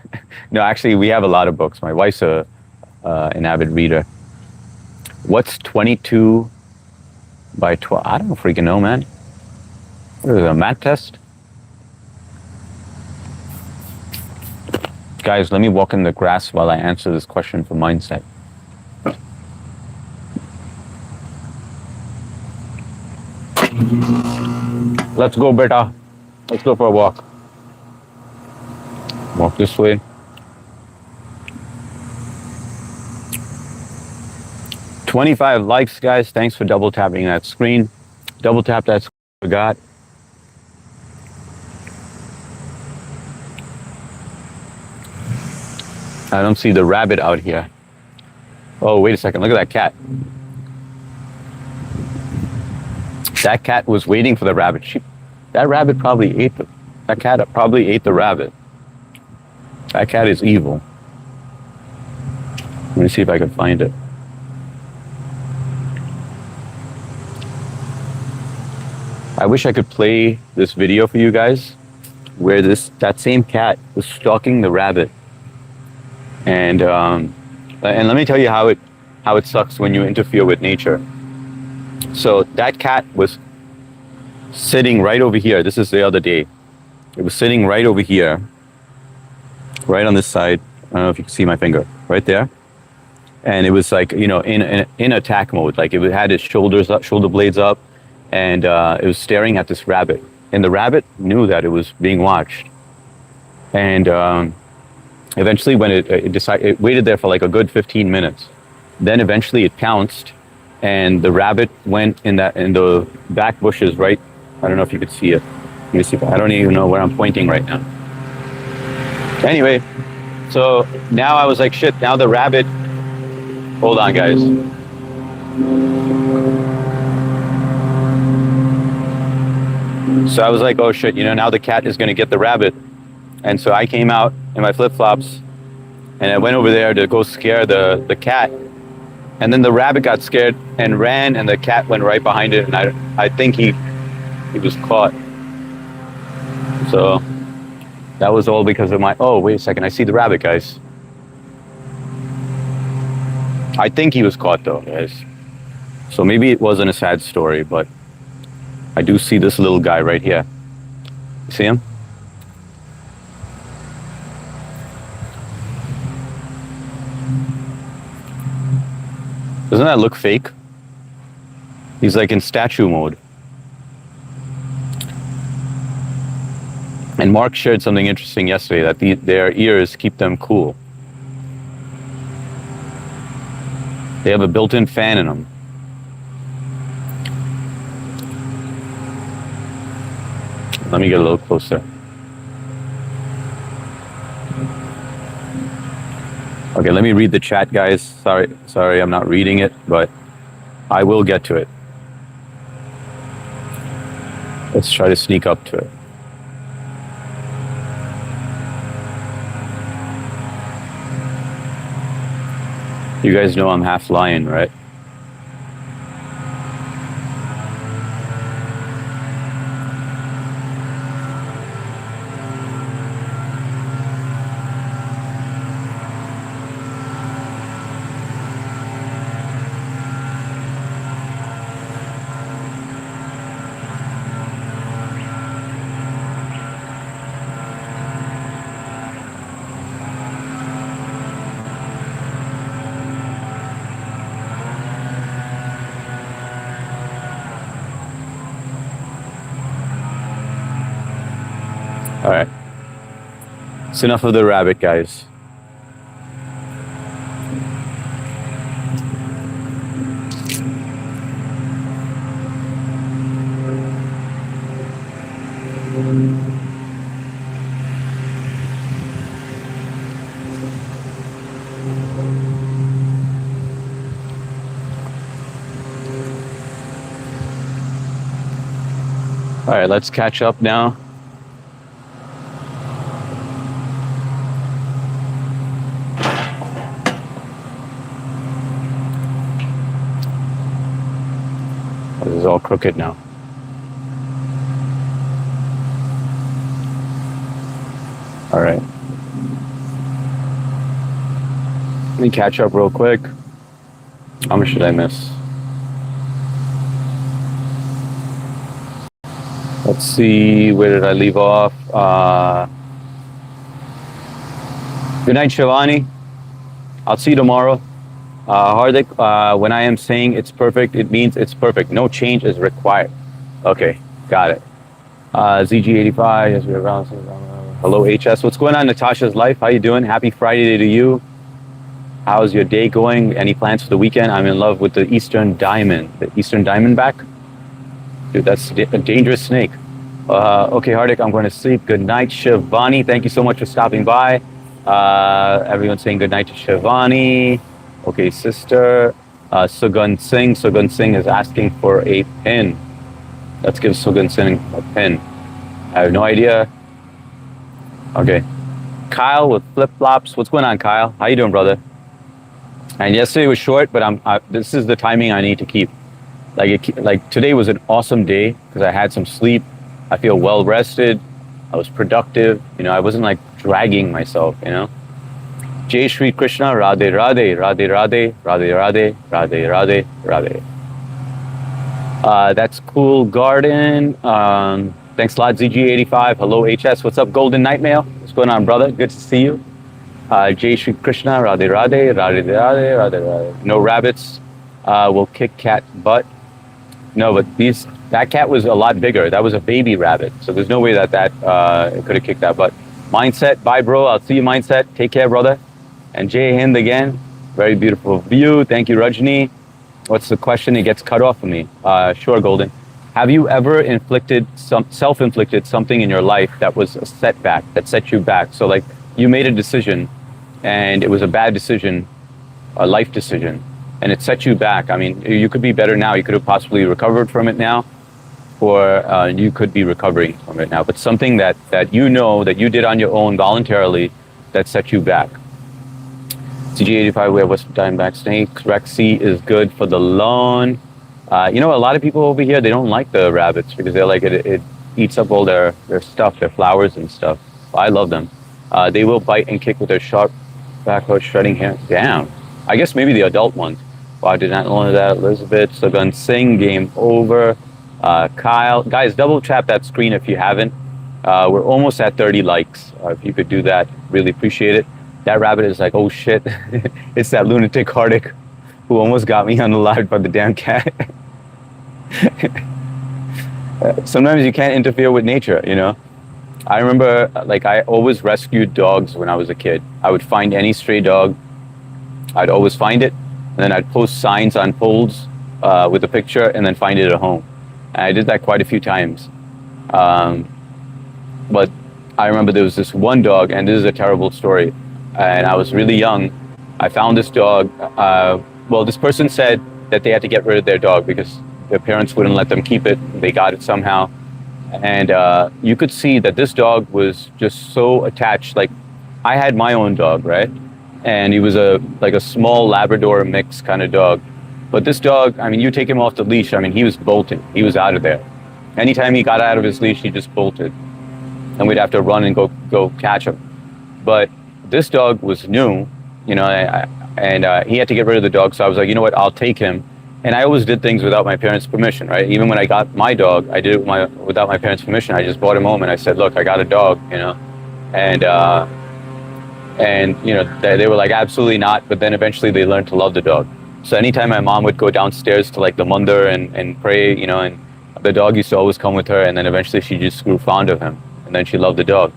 No, actually, we have a lot of books. My wife's an avid reader. What's 22 by 12? I don't freaking know, man. What is it, a math test? Guys, let me walk in the grass while I answer this question for mindset. Let's go, beta. Let's go for a walk. Walk this way. $25 likes, guys. Thanks for double tapping that screen. Double tap that screen. Forgot. I don't see the rabbit out here. Oh, wait a second. Look at that cat. That cat was waiting for the rabbit. That rabbit probably ate that cat probably ate the rabbit. That cat is evil. Let me see if I can find it. I wish I could play this video for you guys where that same cat was stalking the rabbit. And let me tell you how it sucks when you interfere with nature. So that cat was sitting right over here. This is the other day. It was sitting right over here, right on this side. I don't know if you can see my finger right there. And it was like, you know, in attack mode. Like, it had its shoulder blades up, and it was staring at this rabbit. And the rabbit knew that it was being watched. And eventually, when it waited there for like a good 15 minutes. Then eventually it pounced, and the rabbit went in the back bushes, right? I don't know if you could see it. Let me see. I don't even know where I'm pointing right now. Anyway, so now I was like, shit. Now the rabbit. Hold on, guys. So I was like, oh shit. You know, now the cat is gonna get the rabbit. And so I came out in my flip-flops, and I went over there to go scare the cat. And then the rabbit got scared and ran, and the cat went right behind it. And I think he was caught. So that was all because of my... Oh, wait a second. I see the rabbit, guys. I think he was caught, though, guys. So maybe it wasn't a sad story, but I do see this little guy right here. You see him? Doesn't that look fake? He's like in statue mode. And Mark shared something interesting yesterday, that their ears keep them cool. They have a built-in fan in them. Let me get a little closer. Okay, let me read the chat, guys. Sorry, I'm not reading it, but I will get to it. Let's try to sneak up to it. You guys know I'm half lion, right? All right. It's enough of the rabbit, guys. All right, let's catch up now. This is all crooked now. All right. Let me catch up real quick. How much did I miss? Let's see, where did I leave off? Good night, Shivani. I'll see you tomorrow. Hardik, when I am saying it's perfect, it means it's perfect. No change is required. Okay, got it. ZG85, yes, we're around. Hello, HS. What's going on, Natasha's life? How you doing? Happy Friday to you. How's your day going? Any plans for the weekend? I'm in love with the Eastern Diamond. The Eastern Diamondback? Dude, that's a dangerous snake. Okay, Hardik, I'm going to sleep. Good night, Shivani. Thank you so much for stopping by. Everyone's saying good night to Shivani. Okay, sister. Sugun Singh. Sugun Singh is asking for a pin. Let's give Sugun Singh a pin. I have no idea. Okay. Kyle with flip-flops. What's going on, Kyle? How you doing, brother? And yesterday was short, but this is the timing I need to keep. Like today was an awesome day because I had some sleep. I feel well rested. I was productive. You know, I wasn't like dragging myself, you know. Jai Shri Krishna, Radhe Radhe, Radhe Radhe, Radhe Radhe, Radhe Radhe Radhe. That's Cool Garden. Thanks a lot, ZG85. Hello, HS. What's up, Golden Nightmare? What's going on, brother? Good to see you. Jai Shri Krishna, Radhe Radhe, Radhe Radhe, Radhe Radhe. No rabbits will kick cat butt. No, but that cat was a lot bigger. That was a baby rabbit. So there's no way that it could have kicked that butt. Mindset, bye, bro. I'll see you, Mindset. Take care, brother. And Jay Hind again. Very beautiful view. Thank you, Rajni. What's the question? It gets cut off for me. Sure, Golden. Have you ever self-inflicted something in your life that was a setback, that set you back? So like you made a decision and it was a bad decision, a life decision, and it set you back. I mean, you could be better now. You could have possibly recovered from it now, or you could be recovering from it now. But something that you know that you did on your own voluntarily that set you back. CG85, we have West Diamondback Snake. Rexy is good for the lawn. You know, a lot of people over here, they don't like the rabbits because they're like, it eats up all their stuff, their flowers and stuff. I love them. They will bite and kick with their sharp backhoe shredding hair. Damn. I guess maybe the adult ones. Wow, I did not know that. Elizabeth, Sugun Singh, game over. Kyle, guys, double tap that screen if you haven't. We're almost at 30 likes. If you could do that, really appreciate it. That rabbit is like, oh shit, it's that lunatic Hardik who almost got me unalive by the damn cat. Sometimes you can't interfere with nature, you know? I remember, like, I always rescued dogs when I was a kid. I would find any stray dog. I'd always find it. And then I'd post signs on poles with a picture and then find it at home. And I did that quite a few times. But I remember there was this one dog, and this is a terrible story. And I was really young. I found this dog. Well, this person said that they had to get rid of their dog because their parents wouldn't let them keep it. They got it somehow. and you could see that this dog was just so attached. Like, I had my own dog, right? And he was a small Labrador mix kind of dog. But this dog, I mean, you take him off the leash, I mean, he was bolting. He was out of there. Anytime he got out of his leash, he just bolted, and we'd have to run and go catch him. But this dog was new, you know, and he had to get rid of the dog. So I was like, you know what, I'll take him. And I always did things without my parents' permission, right? Even when I got my dog, I did it without my parents' permission. I just brought him home and I said, look, I got a dog, you know, and you know, they were like, absolutely not. But then eventually they learned to love the dog. So anytime my mom would go downstairs to like the mandir and pray, you know, and the dog used to always come with her. And then eventually she just grew fond of him, and then she loved the dog.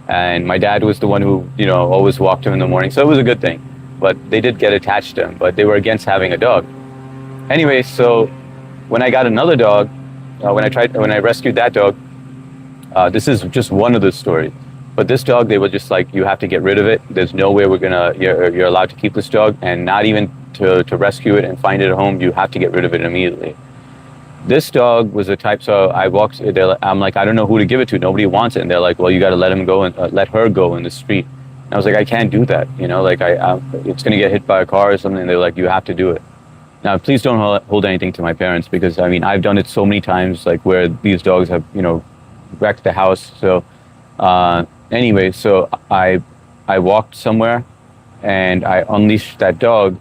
And my dad was the one who, you know, always walked him in the morning. So it was a good thing. But they did get attached to him, but they were against having a dog. Anyway, so when I got another dog, when I rescued that dog, this is just one of the stories. But this dog, they were just like, you have to get rid of it. There's no way you're allowed to keep this dog, and not even to rescue it and find it at home. You have to get rid of it immediately. This dog was the type, so I'm like, I don't know who to give it to. Nobody wants it. And they're like, well, you got to let him go and let her go in the street. And I was like, I can't do that. You know, like it's going to get hit by a car or something. And they're like, you have to do it. Now, please don't hold anything to my parents, because I mean, I've done it so many times, like where these dogs have, you know, wrecked the house. So anyway, so I walked somewhere and I unleashed that dog,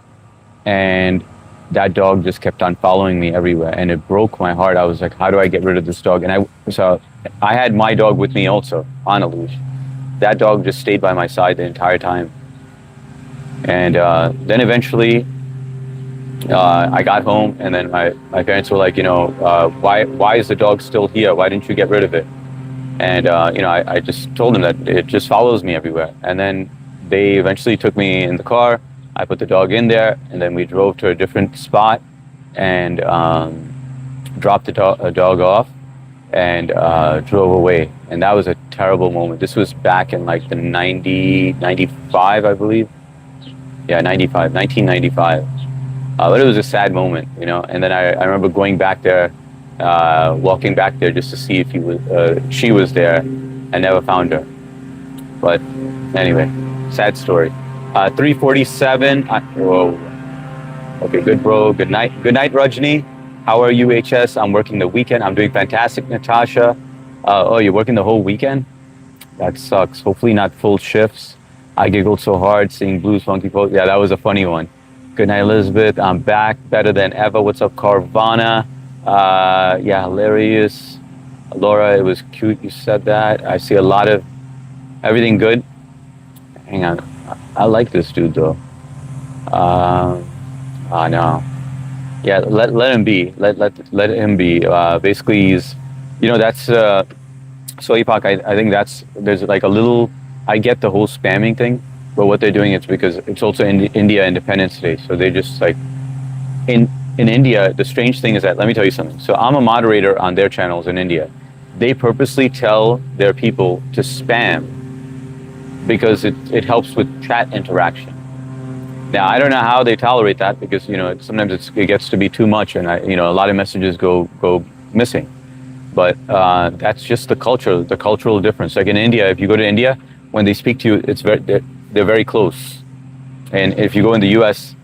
and that dog just kept on following me everywhere, and it broke my heart. I was like, how do I get rid of this dog? And so I had my dog with me also on a leash. That dog just stayed by my side the entire time. And then eventually I got home, and then my parents were like, you know, why is the dog still here? Why didn't you get rid of it? And you know, I just told them that it just follows me everywhere. And then they eventually took me in the car. I put the dog in there, and then we drove to a different spot and dropped the dog off and drove away. And that was a terrible moment. This was back in like the 95, I believe. Yeah, 1995. But it was a sad moment, you know. And then I remember going back there, walking back there just to see if she was there. I never found her. But anyway, sad story. 3:47. Whoa. Okay, good, bro. Good night. Good night, Rajni. How are you, HS? I'm working the weekend. I'm doing fantastic, Natasha. Oh, you're working the whole weekend? That sucks. Hopefully not full shifts. I giggled so hard seeing Blues Funky Post. Yeah, that was a funny one. Good night, Elizabeth. I'm back. Better than ever. What's up, Carvana? Yeah, hilarious. Laura, it was cute you said that. I see a lot of everything good. Hang on. I like this dude though. No. Yeah, let him be. Let him be. Basically, he's, you know, that's so Ipak. I think there's like a little. I get the whole spamming thing, but what they're doing is because it's also India Independence Day, so they just like in India. The strange thing is that, let me tell you something. So I'm a moderator on their channels in India. They purposely tell their people to spam because it helps with chat interaction. Now, I don't know how they tolerate that, because, you know, sometimes it gets to be too much, and a lot of messages go missing. But that's just the cultural difference. Like in India, if you go to India, when they speak to you, they're very close. And if you go in the US,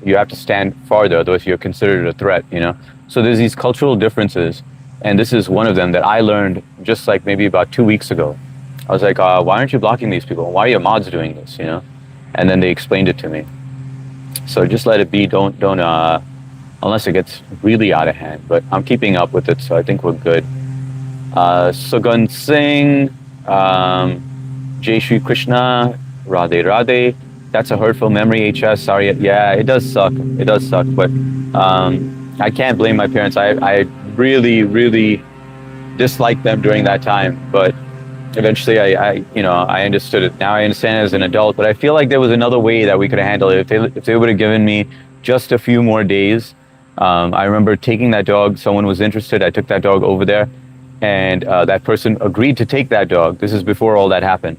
you have to stand farther, otherwise you're considered a threat, you know? So there's these cultural differences, and this is one of them that I learned just like maybe about 2 weeks ago. I was like, why aren't you blocking these people? Why are your mods doing this, you know? And then they explained it to me. So just let it be. Don't unless it gets really out of hand. But I'm keeping up with it, so I think we're good. Sugun Singh, Jai Shri Krishna, Radhe Radhe. That's a hurtful memory, HS. Sorry. Yeah, it does suck. It does suck. But I can't blame my parents. I really, really disliked them during that time. But eventually I understood it. Now I understand it as an adult, but I feel like there was another way that we could have handled it. If they would have given me just a few more days. I remember taking that dog. Someone was interested. I took that dog over there, and that person agreed to take that dog. This is before all that happened.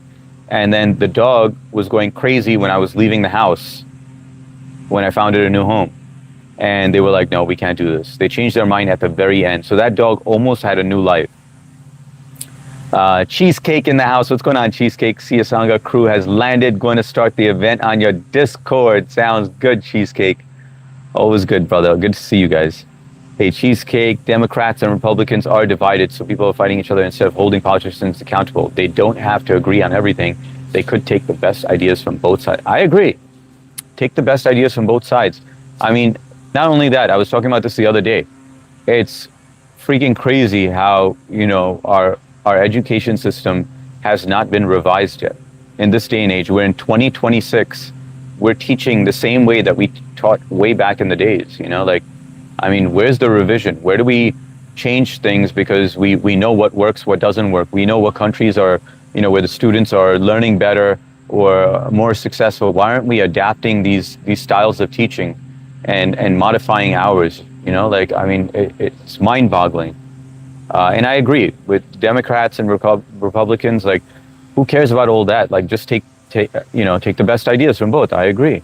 And then the dog was going crazy when I was leaving the house, when I found it a new home. And they were like, no, we can't do this. They changed their mind at the very end. So that dog almost had a new life. Cheesecake in the house. What's going on, Cheesecake? Sia Sangha crew has landed. Going to start the event on your Discord. Sounds good, Cheesecake. Always good, brother. Good to see you guys. Hey, Cheesecake, Democrats and Republicans are divided, so people are fighting each other instead of holding politicians accountable. They don't have to agree on everything. They could take the best ideas from both sides. I agree. Take the best ideas from both sides. I mean, not only that, I was talking about this the other day. It's freaking crazy how, our education system has not been revised yet. In this day and age, we're in 2026. We're teaching the same way that we taught way back in the days, where's the revision? Where do we change things because we know what works, what doesn't work? We know what countries are, where the students are learning better or more successful. Why aren't we adapting these styles of teaching and modifying ours? It's mind-boggling. And I agree with Democrats and Republicans. Like, who cares about all that? Like, just take the best ideas from both. I agree.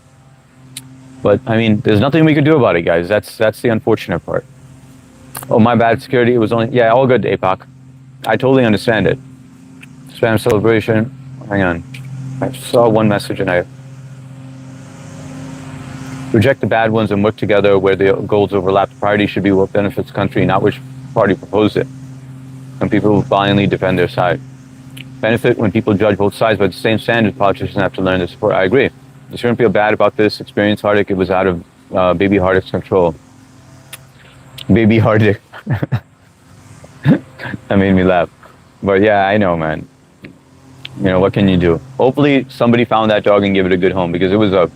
But there's nothing we could do about it, guys. That's the unfortunate part. Oh, my bad, security. It was only, all good, APOC. I totally understand it. Spam celebration. Hang on. I saw one message and I reject the bad ones and work together where the goals overlap. The priority should be what benefits the country, not which party proposed it. And people valiantly defend their side. Benefit when people judge both sides by the same standards. Politicians have to learn to support. I agree. You shouldn't feel bad about this experience, Hardik. It was out of baby Hardik's control. Baby Hardik. That made me laugh. But yeah, I know, man. What can you do? Hopefully somebody found that dog and gave it a good home because it was a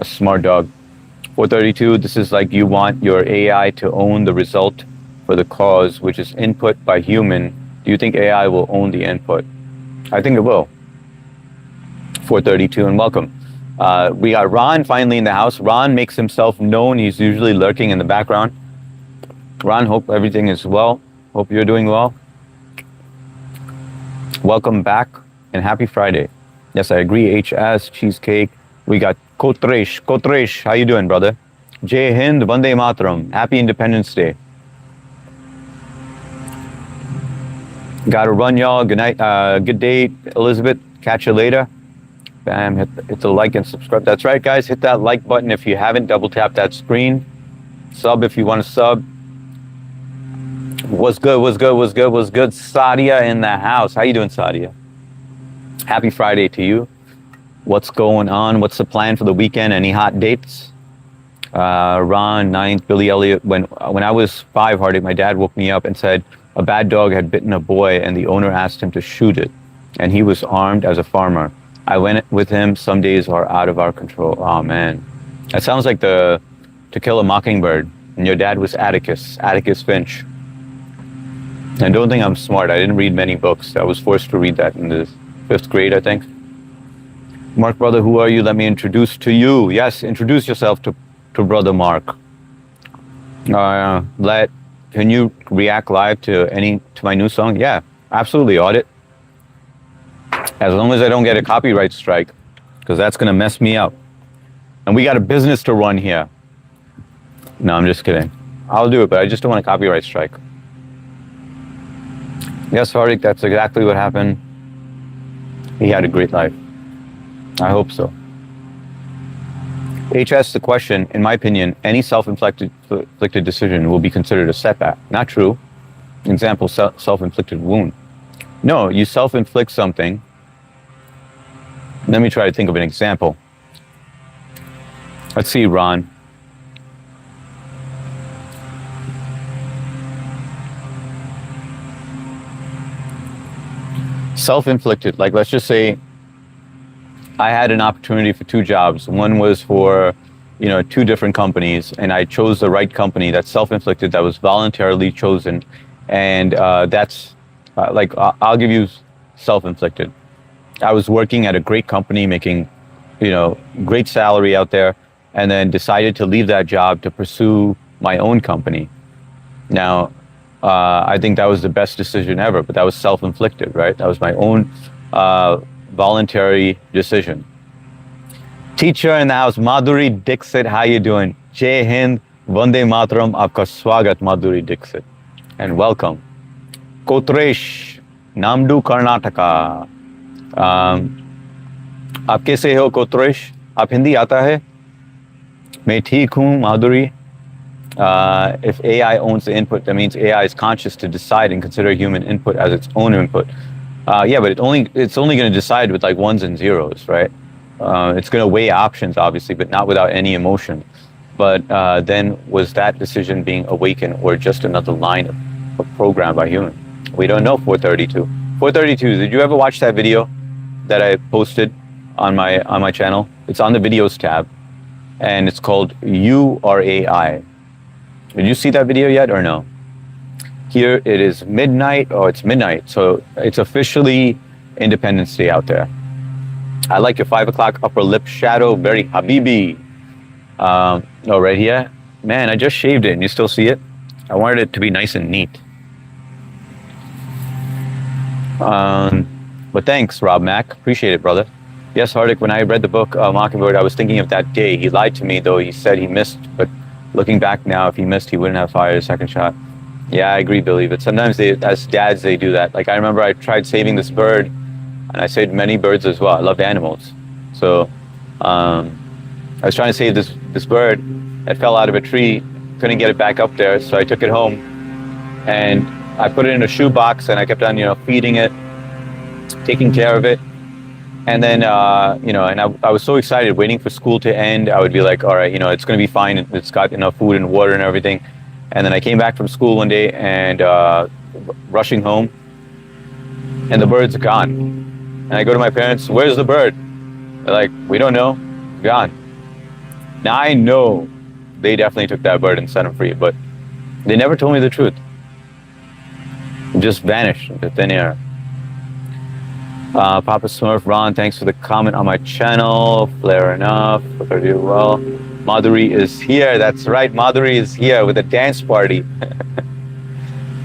smart dog. 432, this is like you want your AI to own the result for the cause, which is input by human. Do you think AI will own the input? I think it will. 432, and welcome. We got Ron finally in the house. Ron makes himself known. He's usually lurking in the background. Ron, hope everything is well. Hope you're doing well. Welcome back and happy Friday. Yes, I agree. HS, Cheesecake. We got Kotresh. Kotresh, how you doing, brother? Jai Hind, Vande Mataram. Happy Independence Day. Gotta run, y'all. Good night. Good day, Elizabeth. Catch you later. Bam, hit the like and subscribe. That's right, guys. Hit that like button if you haven't. Double tap that screen. Sub if you want to sub. What's good? Sadia in the house. How you doing, Sadia? Happy Friday to you. What's going on? What's the plan for the weekend? Any hot dates? Ron, 9th, Billy Elliot. When I was 5, Hardy, my dad woke me up and said a bad dog had bitten a boy and the owner asked him to shoot it. And he was armed as a farmer. I went with him. Some days are out of our control. Oh, man. That sounds like the To Kill a Mockingbird. And your dad was Atticus Finch. And don't think I'm smart. I didn't read many books. I was forced to read that in the 5th grade, I think. Mark, brother, who are you? Let me introduce to you. Yes, introduce yourself to brother Mark. Can you react live to my new song? Yeah, absolutely, Audit. As long as I don't get a copyright strike, because that's going to mess me up. And we got a business to run here. No, I'm just kidding. I'll do it, but I just don't want a copyright strike. Yes, Hardik, that's exactly what happened. He had a great life. I hope so. HS, the question, in my opinion, any self-inflicted decision will be considered a setback. Not true. Example, self-inflicted wound. No, you self-inflict something. Let me try to think of an example. Let's see, Ron. Self-inflicted, like let's just say I had an opportunity for 2 jobs. One was for, 2 different companies, and I chose the right company. That's self-inflicted, that was voluntarily chosen. And that's I'll give you self-inflicted. I was working at a great company, making, great salary out there, and then decided to leave that job to pursue my own company. Now, I think that was the best decision ever, but that was self-inflicted, right? That was my own voluntary decision. Teacher in the house, Madhuri Dixit, how you doing? Jai Hind, Vande Mataram, aapka swagat, Madhuri Dixit. And welcome. Kotresh, Namdu Karnataka. आप कैसे हो कोत्रेश? आप हिंदी आता है? मैं ठीक हूँ माधुरी. If AI owns the input, that means AI is conscious to decide and consider human input as its own input. Yeah, but it's only going to decide with like ones and zeros, right? It's going to weigh options, obviously, but not without any emotion. But then was that decision being awakened or just another line of program by human? We don't know. 432. 432. Did you ever watch that video that I posted on my channel? It's on the videos tab, and it's called "You Are AI." Did you see that video yet or no? Here it is midnight. Oh, it's midnight. So it's officially Independence Day out there. I like your 5 o'clock upper lip shadow. Very Habibi. Oh, right here. Man, I just shaved it and you still see it. I wanted it to be nice and neat. But thanks, Rob Mack. Appreciate it, brother. Yes, Hardik, when I read the book, Mockingbird, I was thinking of that day. He lied to me, though. He said he missed, but looking back now, if he missed, he wouldn't have fired a second shot. Yeah, I agree, Billy. But sometimes as dads, they do that. Like I remember I tried saving this bird, and I saved many birds as well. I love animals. So I was trying to save this bird that fell out of a tree. Couldn't get it back up there, so I took it home. And I put it in a shoebox, and I kept on, feeding it, taking care of it. And then, and I was so excited, waiting for school to end. I would be like, all right, it's going to be fine. It's got enough food and water and everything. And then I came back from school one day and rushing home, and the bird's gone. And I go to my parents, where's the bird? They're like, we don't know, gone. Now I know they definitely took that bird and set him free, but they never told me the truth. It just vanished into thin air. Papa Smurf, Ron, thanks for the comment on my channel. Flare enough. Hope you're doing well. Madhuri is here. That's right. Madhuri is here with a dance party.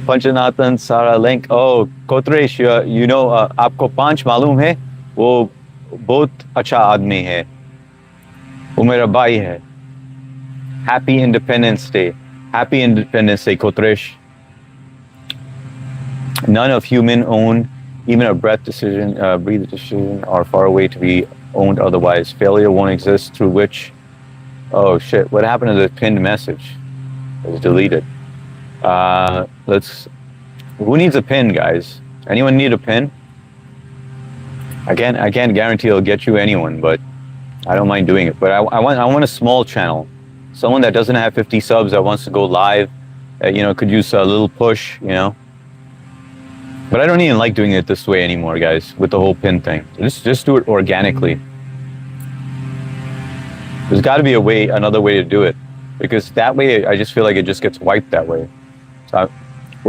Panchanathan, Sara, Link. Oh, Kotresh, आपको पांच मालूम है? वो बहुत अच्छा आदमी है. वो मेरा भाई है. Happy Independence Day. Happy Independence Day, Kotresh. None of human owned. Even a breath decision, breathe decision are far away to be owned otherwise. Failure won't exist through which, oh shit, what happened to the pinned message? It was deleted. Who needs a pin, guys? Anyone need a pin? I can't guarantee it'll get you anyone, but I don't mind doing it. But I want a small channel. Someone that doesn't have 50 subs that wants to go live, could use a little push, But I don't even like doing it this way anymore, guys, with the whole pin thing. Just do it organically. There's got to be another way to do it, because that way I just feel like it just gets wiped that way. So,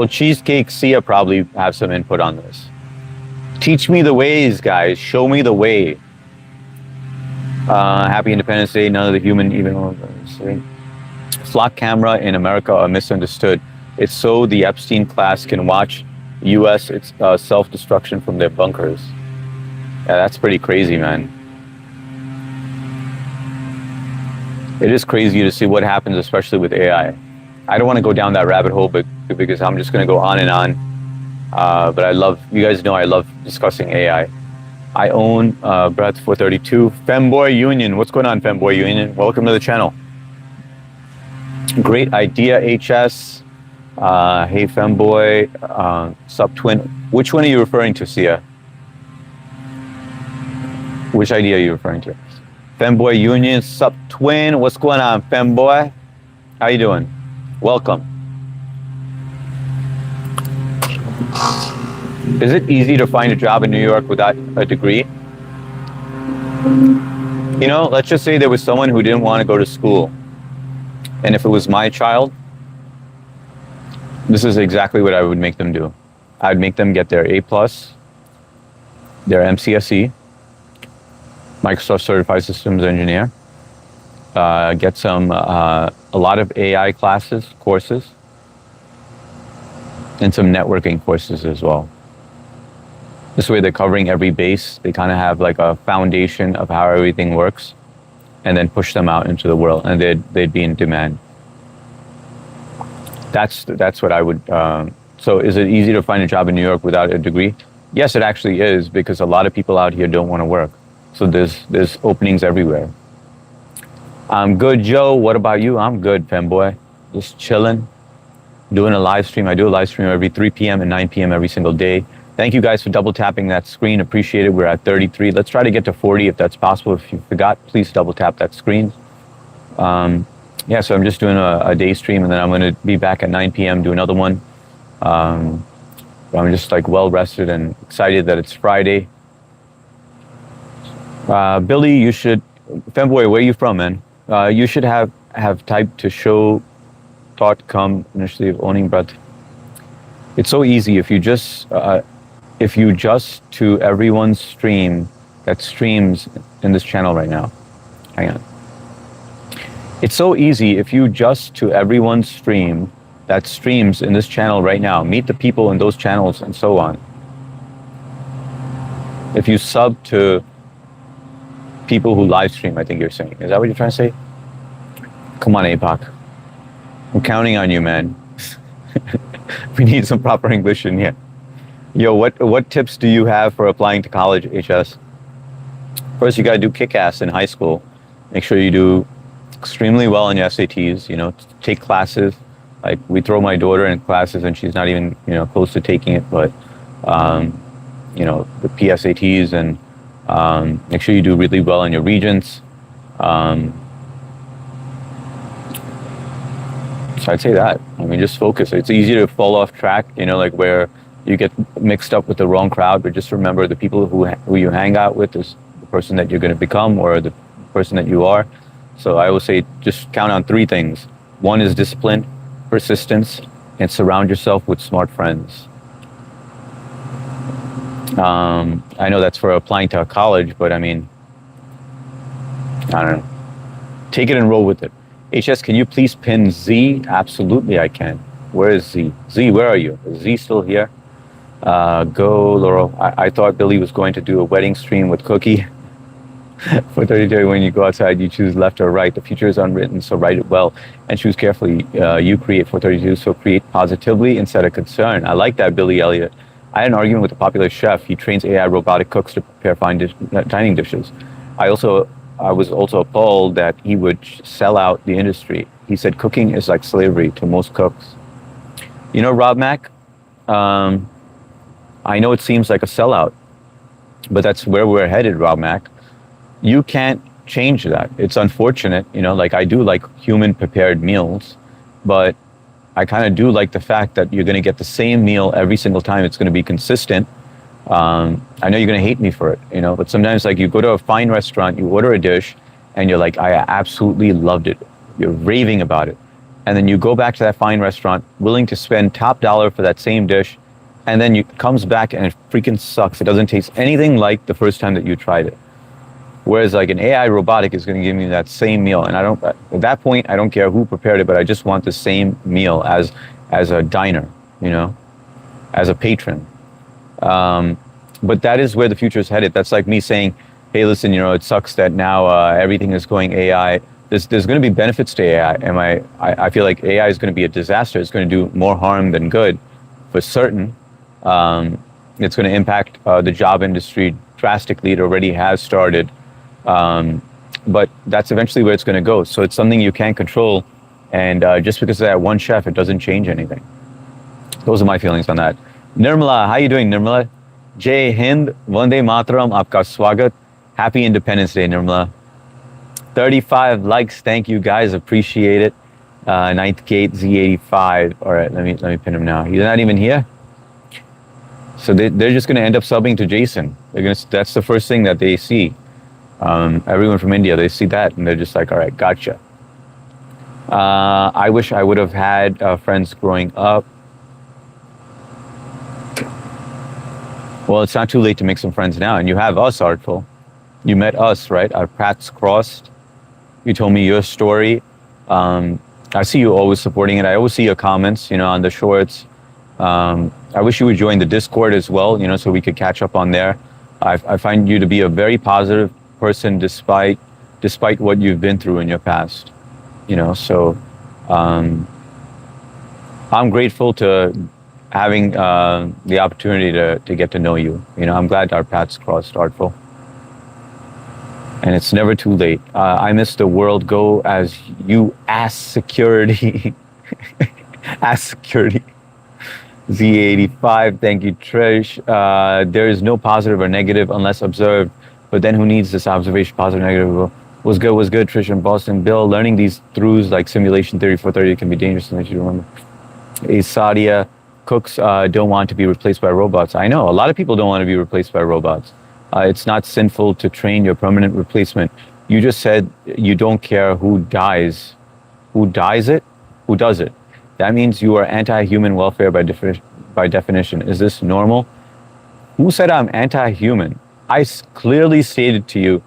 Cheesecake Sia probably have some input on this. Teach me the ways, guys. Show me the way. Happy Independence Day. None of the human even flock camera in America are misunderstood. It's so the Epstein class can watch U.S. It's self-destruction from their bunkers. Yeah, that's pretty crazy, man. It is crazy to see what happens, especially with AI. I don't want to go down that rabbit hole, but because I'm just going to go on and on. But you guys know I love discussing AI. I own Breath 432. Femboy Union. What's going on, Femboy Union? Welcome to the channel. Great idea, HS. Hey, Femboy. Sub-twin. Which one are you referring to, Sia? Which idea are you referring to? Femboy Union, Sub-twin. What's going on, Femboy? How you doing? Welcome. Is it easy to find a job in New York without a degree? Let's just say there was someone who didn't want to go to school. And if it was my child, this is exactly what I would make them do. I would make them get their A+, their MCSE, Microsoft Certified Systems Engineer, get a lot of AI courses, and some networking courses as well. This way they're covering every base. They kind of have like a foundation of how everything works, and then push them out into the world, and they'd be in demand. That's what I would. So is it easy to find a job in New York without a degree? Yes, it actually is, because a lot of people out here don't want to work. So there's openings everywhere. I'm good, Joe. What about you? I'm good, femboy. Just chilling, doing a live stream. I do a live stream every 3 p.m. and 9 p.m. every single day. Thank you guys for double tapping that screen. Appreciate it. We're at 33. Let's try to get to 40 if that's possible. If you forgot, please double tap that screen. Yeah, so I'm just doing a day stream, and then I'm going to be back at 9 p.m. do another one. I'm just like well rested and excited that it's Friday. Billy, you should, femboy, where are you from, man? You should have typed to show thought come initially of owning breath. It's so easy if you just to everyone's stream that streams in this channel right now. Hang on. It's so easy if you just to everyone's stream that streams in this channel right now. Meet the people in those channels and so on. If you sub to people who live stream, I think you're saying. Is that what you're trying to say? Come on, APOC. I'm counting on you, man. We need some proper English in here. Yo, what tips do you have for applying to college, HS? First, you gotta do kick-ass in high school. Make sure you do extremely well on your SATs, you know, take classes. Like, we throw my daughter in classes and she's not even, you know, close to taking it, but, you know, the PSATs, and make sure you do really well on your regents. So I'd say that. I mean, just focus. It's easy to fall off track, you know, like where you get mixed up with the wrong crowd, but just remember the people who you hang out with is the person that you're going to become, or the person that you are. So I always say just count on 3 things. 1 is discipline, persistence, and surround yourself with smart friends. I know that's for applying to a college, but I mean, I don't know. Take it and roll with it. HS, can you please pin Z? Absolutely, I can. Where is Z? Z, where are you? Is Z still here? Go, Laurel. I thought Billy was going to do a wedding stream with Cookie. For 30 when you go outside, you choose left or right. The future is unwritten, so write it well and choose carefully. You create 432, so create positively instead of concern. I like that, Billy Elliott. I had an argument with a popular chef. He trains AI robotic cooks to prepare fine dining dishes. I was also appalled that he would sell out the industry. He said cooking is like slavery to most cooks. You know, Rob Mack, I know it seems like a sellout, but that's where we're headed, Rob Mack. You can't change that. It's unfortunate, you know, like I do like human prepared meals, but I kind of do like the fact that you're going to get the same meal every single time. It's going to be consistent. I know you're going to hate me for it, you know, but sometimes like you go to a fine restaurant, you order a dish and you're like, I absolutely loved it. You're raving about it. And then you go back to that fine restaurant willing to spend top dollar for that same dish. And then it comes back and it freaking sucks. It doesn't taste anything like the first time that you tried it. Whereas like an AI robotic is going to give me that same meal. And at that point, I don't care who prepared it, but I just want the same meal as a diner, you know, as a patron. But that is where the future is headed. That's like me saying, hey, listen, you know, it sucks that now everything is going AI. There's going to be benefits to AI. I feel like AI is going to be a disaster. It's going to do more harm than good for certain. It's going to impact the job industry drastically. It already has started. But that's eventually where it's going to go. So it's something you can't control. And just because of that one chef, it doesn't change anything. Those are my feelings on that. Nirmala, how you doing, Nirmala? Jai Hind, Vande Mataram, aapka swagat. Happy Independence Day, Nirmala. 35 likes, thank you guys, appreciate it. Ninth Gate Z85. All right, let me pin him now. He's not even here. So they're just going to end up subbing to Jason. That's the first thing that they see. Everyone from India, they see that and they're just like, all right, gotcha. I wish I would have had friends growing up. Well, it's not too late to make some friends now. And you have us, Artful. You met us, right? Our paths crossed. You told me your story. I see you always supporting it. I always see your comments, you know, on the shorts. I wish you would join the Discord as well, you know, so we could catch up on there. I find you to be a very positive person despite what you've been through in your past, you know. So I'm grateful to having the opportunity to get to know you. You know, I'm glad our paths crossed, Artful. And it's never too late. I miss the world go as you ass security. Ass security. Z85, thank you, Trish. There is no positive or negative unless observed. But then who needs this observation, positive, negative? Was good, Trish in Boston. Bill, learning these throughs like simulation theory 430 can be dangerous, and you should remember. A Sadia, cooks don't want to be replaced by robots. I know, a lot of people don't want to be replaced by robots. It's not sinful to train your permanent replacement. You just said you don't care who dies. Who dies it? Who does it? That means you are anti-human welfare by definition. Is this normal? Who said I'm anti-human? I clearly stated to you,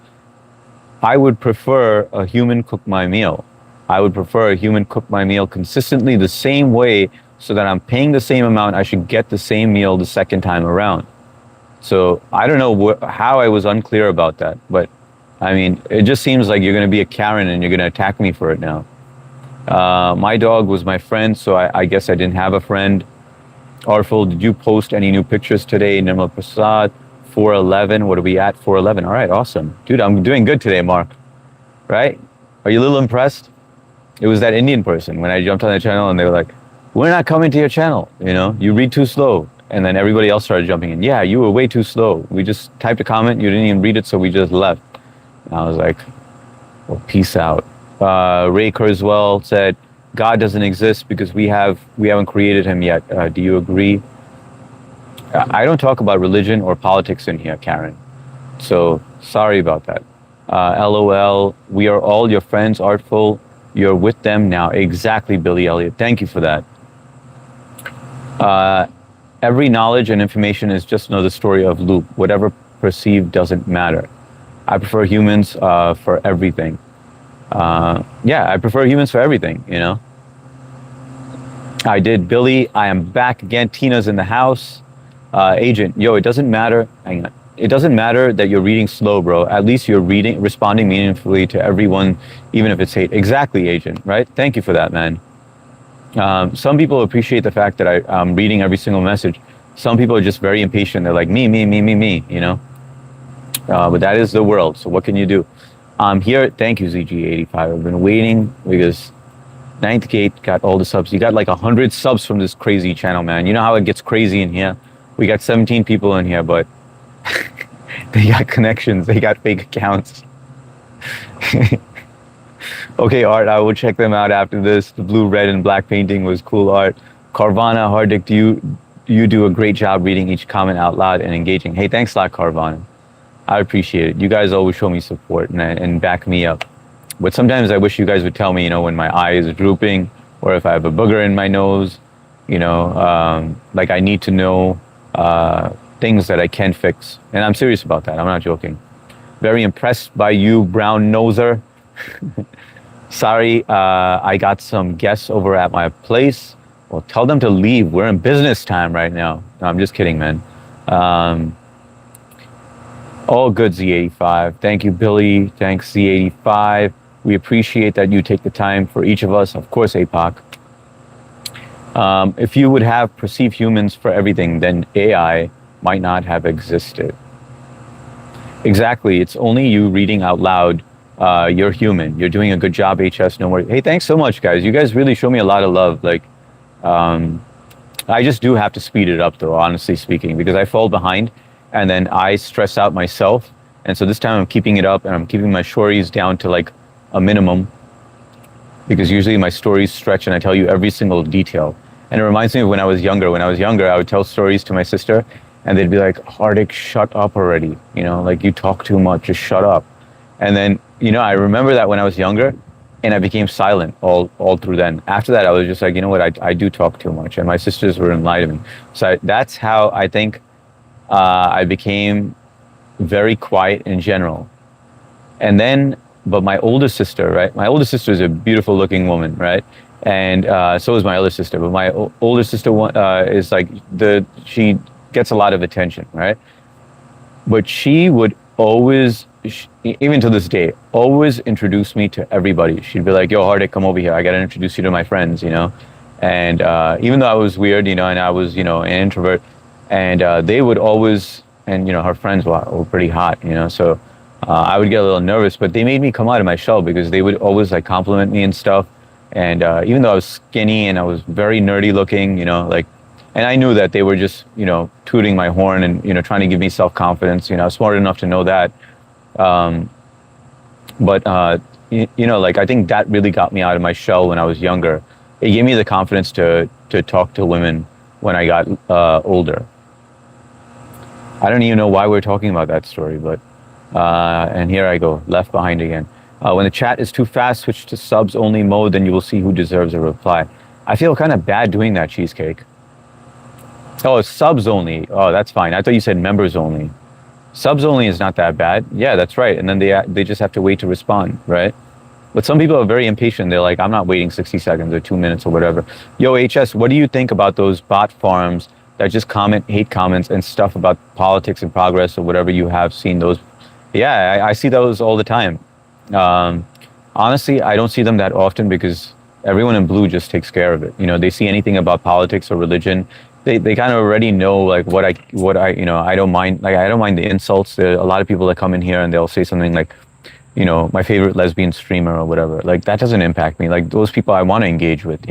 I would prefer a human cook my meal. I would prefer a human cook my meal consistently the same way so that I'm paying the same amount. I should get the same meal the second time around. So I don't know how I was unclear about that, but I mean, it just seems like you're going to be a Karen and you're going to attack me for it now. My dog was my friend, so I guess I didn't have a friend. Artful, did you post any new pictures today? Nirmal Prasad, 411. What are we at? 411. All right, awesome. Dude, I'm doing good today, Mark. Right? Are you a little impressed? It was that Indian person when I jumped on the channel and they were like, we're not coming to your channel. You know, you read too slow. And then everybody else started jumping in. Yeah, you were way too slow. We just typed a comment. You didn't even read it, so we just left. And I was like, well, peace out. Ray Kurzweil said, God doesn't exist because we haven't created him yet. Do you agree? I don't talk about religion or politics in here, Karen. So sorry about that. LOL, we are all your friends, Artful. You're with them now. Exactly, Billy Elliott. Thank you for that. Every knowledge and information is just another story of loop. Whatever perceived doesn't matter. I prefer humans for everything. Yeah, I prefer humans for everything, you know. I did. Billy, I am back again. Tina's in the house. Agent, yo, it doesn't matter. Hang on. It doesn't matter that you're reading slow, bro. At least you're responding meaningfully to everyone, even if it's hate. Exactly, Agent, right? Thank you for that, man. Some people appreciate the fact that I'm reading every single message. Some people are just very impatient. They're like, me, you know? But that is the world. So what can you do? I'm here. Thank you, ZG85. I've been waiting because Ninth Gate got all the subs. You got like 100 subs from this crazy channel, man. You know how it gets crazy in here? We got 17 people in here, but they got connections. They got fake accounts. Okay, Art, I will check them out after this. The blue, red, and black painting was cool art. Carvana, Hardik, you do a great job reading each comment out loud and engaging. Hey, thanks a lot, Carvana. I appreciate it. You guys always show me support and back me up. But sometimes I wish you guys would tell me, you know, when my eye is drooping or if I have a booger in my nose, you know, like I need to know things that I can fix. And I'm serious about that. I'm not joking. Very impressed by you, brown noser. Sorry, I got some guests over at my place. Well, tell them to leave. We're in business time right now. No, I'm just kidding, man. All good, Z85. Thank you, Billy. Thanks, Z85. We appreciate that you take the time for each of us. Of course, APOC. If you would have perceived humans for everything, then AI might not have existed. Exactly. It's only you reading out loud. You're human. You're doing a good job, HS. No more. Hey, thanks so much, guys. You guys really show me a lot of love. Like, I just do have to speed it up, though, honestly speaking, because I fall behind and then I stress out myself. And so this time I'm keeping it up and I'm keeping my stories down to like a minimum, because usually my stories stretch and I tell you every single detail. And it reminds me of when I was younger. When I was younger, I would tell stories to my sister and they'd be like, Hardik, shut up already. You know, like you talk too much, just shut up. And then, you know, I remember that when I was younger and I became silent all through then. After that, I was just like, you know what, I do talk too much. And my sisters wouldn't lie to me. So that's how I think I became very quiet in general. And then, but my older sister, right? My older sister is a beautiful looking woman, right? And so is my other sister. But my older sister is like, she gets a lot of attention, right? But she would always, even to this day, always introduce me to everybody. She'd be like, yo, Hardik, come over here. I got to introduce you to my friends, you know? And even though I was weird, and I was, an introvert, and they would always, and her friends were pretty hot, so I would get a little nervous, but they made me come out of my shell because they would always like compliment me and stuff. And even though I was skinny and I was very nerdy looking, like, and I knew that they were just, tooting my horn and, trying to give me self confidence. I was smart enough to know that. Um, but like I think that really got me out of my shell when I was younger. It gave me the confidence to talk to women when I got older. I don't even know why we're talking about that story, but and here I go, left behind again. When the chat is too fast, switch to subs only mode, then you will see who deserves a reply. I feel kind of bad doing that, Cheesecake. Oh, it's subs only. Oh, that's fine. I thought you said members only. Subs only is not that bad. Yeah, that's right. And then they just have to wait to respond, right? But some people are very impatient. They're like, I'm not waiting 60 seconds or 2 minutes or whatever. Yo, HS, what do you think about those bot farms that just comment hate comments and stuff about politics and progress or whatever you have seen those? Yeah, I see those all the time. Um, Honestly, I don't see them that often because everyone in blue just takes care of it. They see anything about politics or religion, they kind of already know like what I I don't mind, like I don't mind the insults. There are a lot of people that come in here and they'll say something like, my favorite lesbian streamer or whatever. Like that doesn't impact me. Like those people I want to engage with.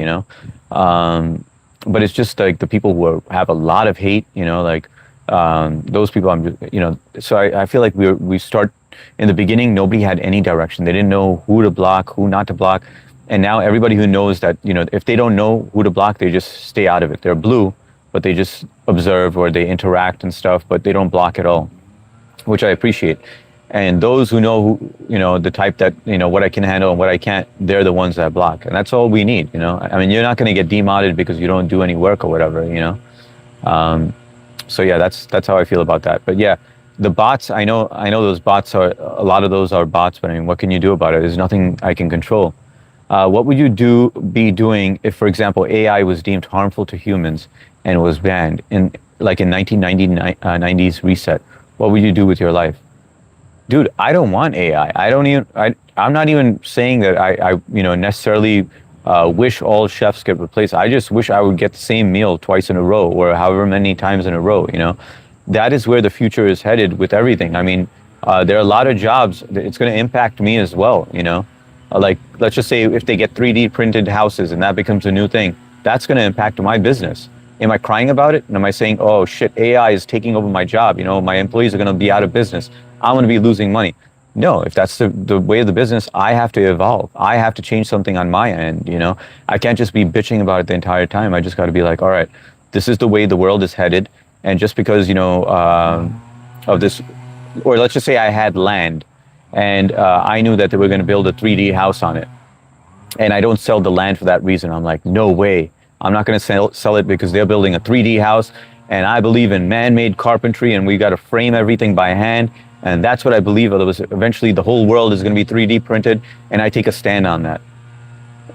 But it's just like the people have a lot of hate, like those people I'm just, so I feel like we start in the beginning, nobody had any direction. They didn't know who to block, who not to block. And now everybody who knows that, if they don't know who to block, they just stay out of it. They're blue, but they just observe or they interact and stuff, but they don't block at all, which I appreciate. And those who know the type that, what I can handle and what I can't, they're the ones that block. And that's all we need. I mean, you're not going to get demodded because you don't do any work or whatever. So yeah, that's how I feel about that. But yeah, the bots, I know those bots are, a lot of those are bots, but I mean, what can you do about it? There's nothing I can control. What would you be doing if, for example, AI was deemed harmful to humans and was banned in 1990s reset? What would you do with your life? Dude, I don't want AI. I'm not even saying that I necessarily wish all chefs get replaced. I just wish I would get the same meal twice in a row or however many times in a row. That is where the future is headed with everything. I mean, there are a lot of jobs. It's going to impact me as well. Like, let's just say if they get 3D printed houses and that becomes a new thing, that's going to impact my business. Am I crying about it? And am I saying, oh shit, AI is taking over my job? My employees are going to be out of business. I'm going to be losing money. No, if that's the way of the business, I have to evolve. I have to change something on my end. I can't just be bitching about it the entire time. I just got to be like, all right, this is the way the world is headed. And just because, of this, or let's just say I had land and I knew that they were going to build a 3D house on it. And I don't sell the land for that reason. I'm like, no way. I'm not going to sell it because they're building a 3D house. And I believe in man-made carpentry and we got to frame everything by hand. And that's what I believe. Otherwise, eventually the whole world is going to be 3D printed. And I take a stand on that.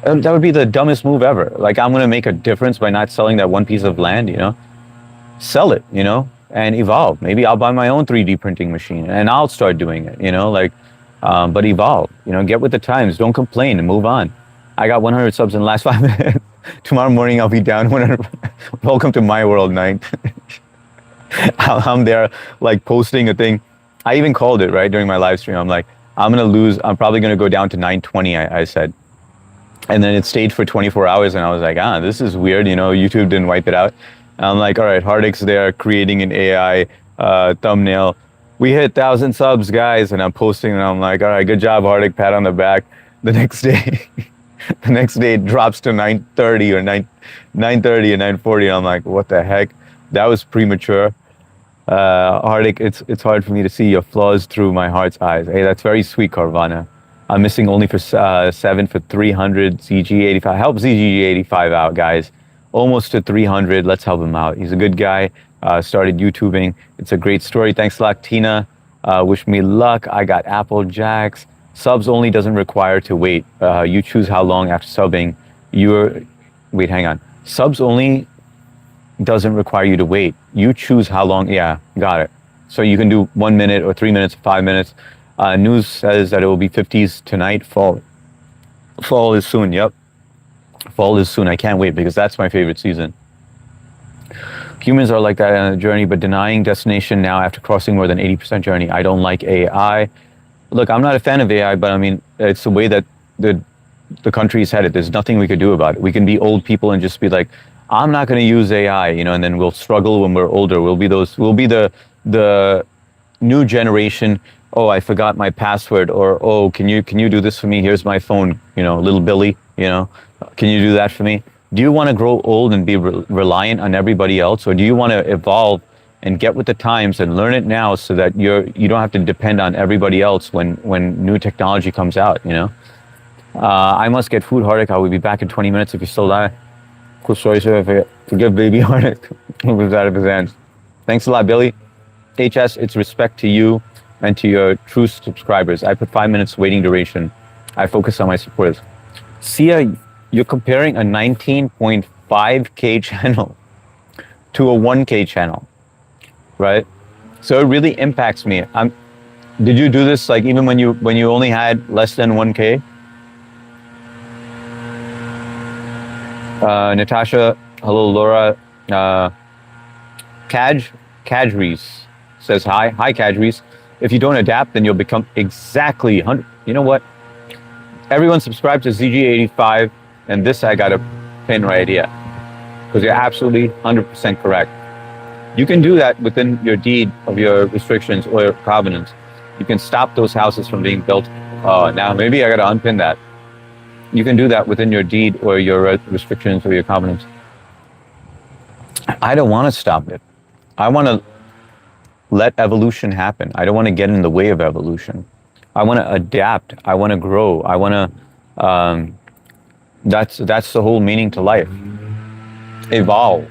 That would be the dumbest move ever. Like, I'm going to make a difference by not selling that one piece of land, Sell it, and evolve. Maybe I'll buy my own 3D printing machine and I'll start doing it, but evolve, get with the times. Don't complain and move on. I got 100 subs in the last 5 minutes. Tomorrow morning, I'll be down 100. Welcome to my world night. I'm there like posting a thing. I even called it right during my live stream. I'm like, I'm probably going to go down to 920, I said. And then it stayed for 24 hours and I was like, this is weird. YouTube didn't wipe it out. And I'm like, all right, Hardik's there creating an AI thumbnail. We hit 1,000 subs, guys. And I'm posting and I'm like, all right, good job, Hardik, pat on the back. The next day, it drops to 9:30 or 9:30 and 9:40. And I'm like, what the heck? That was premature. Hardik, it's hard for me to see your flaws through my heart's eyes. Hey, that's very sweet, Carvana. I'm missing only for 7 for 300 ZG85. Help ZG85 out, guys. Almost to 300. Let's help him out. He's a good guy. Started YouTubing. It's a great story. Thanks a lot, Tina. Wish me luck. I got Apple Jacks. Subs only doesn't require to wait. You choose how long after subbing. Wait, hang on. Subs only doesn't require you to wait. You choose how long. Yeah, got it. So you can do 1 minute or 3 minutes, 5 minutes. News says that it will be 50s tonight. Fall is soon. Yep. Fall is soon. I can't wait because that's my favorite season. Humans are like that on a journey, but denying destination now after crossing more than 80% journey. I don't like AI. Look, I'm not a fan of AI, but I mean, it's the way that the country is headed. There's nothing we could do about it. We can be old people and just be like, I'm not going to use AI, you know, and then we'll struggle when we're older. We'll be the new generation. Oh, I forgot my password, or oh, can you do this for me? Here's my phone, you know, little Billy, you know, can you do that for me? Do you want to grow old and be reliant on everybody else, or do you want to evolve and get with the times and learn it now so that you don't have to depend on everybody else when new technology comes out, you know? I must get food, Hardik. I will be back in 20 minutes if you still die. Cool story, sir. Forgive baby Hardik. Who was out of his hands. Thanks a lot, Billy. HS, it's respect to you and to your true subscribers. I put 5 minutes waiting duration. I focus on my supporters. Sia, you're comparing a 19.5K channel to a 1K channel, right? So it really impacts me. Did you do this like even when you only had less than 1K? Natasha, hello, Laura. Kadris says hi. Hi, Kadris. If you don't adapt, then you'll become exactly 100. You know what? Everyone subscribe to ZG85, and this I got a pin right here. Because you're absolutely 100% correct. You can do that within your deed of your restrictions or your covenants. You can stop those houses from being built. Now maybe I got to unpin that. You can do that within your deed or your restrictions or your covenants. I don't want to stop it. I want to let evolution happen. I don't want to get in the way of evolution. I want to adapt. I want to grow. I want to. That's the whole meaning to life. Evolve.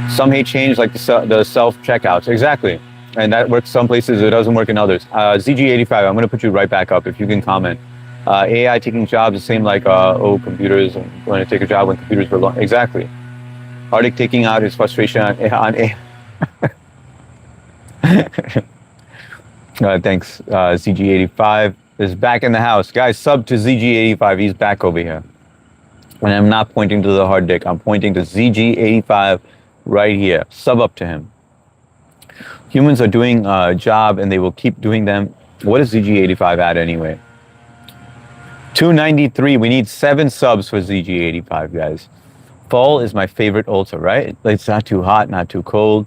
Some hate change, like the self checkouts. Exactly, and that works some places. It doesn't work in others. ZG85. I'm going to put you right back up if you can comment. AI taking jobs, the same like computers going to take a job when computers were long. Exactly. Hardik taking out his frustration on AI. Thanks. ZG85 is back in the house. Guys, sub to ZG85. He's back over here. And I'm not pointing to the hard dick. I'm pointing to ZG85 right here. Sub up to him. Humans are doing a job and they will keep doing them. What is ZG85 at anyway? 293. We need 7 subs for ZG85, guys. Fall is my favorite also, right? It's not too hot, not too cold.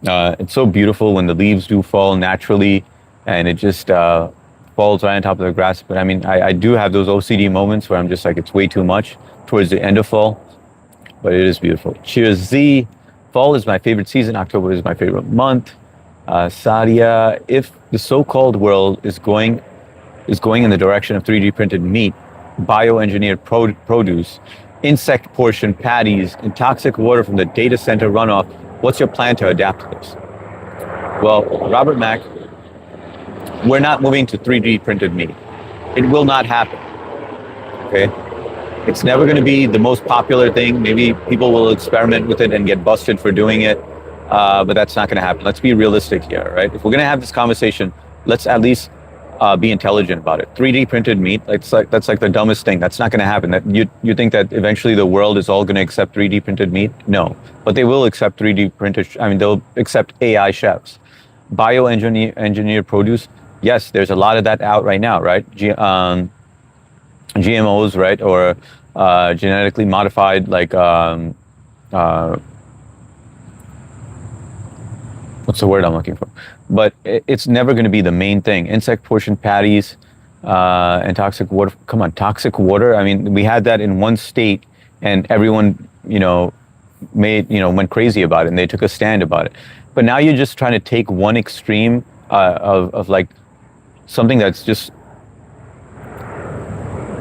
It's so beautiful when the leaves do fall naturally and it just falls right on top of the grass. But I mean, I do have those OCD moments where I'm just like, it's way too much towards the end of fall, but it is beautiful. Cheers, Z. Fall is my favorite season. October is my favorite month. Sadia, if the so-called world is going in the direction of 3D printed meat, bioengineered produce, insect portion patties, and toxic water from the data center runoff, what's your plan to adapt to this? Well, Robert Mack, we're not moving to 3D printed meat. It will not happen. Okay? It's never going to be the most popular thing. Maybe people will experiment with it and get busted for doing it, but that's not going to happen. Let's be realistic here, right? If we're going to have this conversation, let's at least be intelligent about it. 3D printed meat, that's like the dumbest thing. That's not going to happen. That you think that eventually the world is all going to accept 3D printed meat? No, but they will accept 3D printed. I mean, they'll accept AI chefs. Bioengineered produce. Yes, there's a lot of that out right now, right? GMOs, right, or genetically modified, like what's the word I'm looking for? But it's never going to be the main thing. Insect portion patties and toxic water. Come on, toxic water. I mean, we had that in one state, and everyone, went crazy about it, and they took a stand about it. But now you're just trying to take one extreme of like something that's just.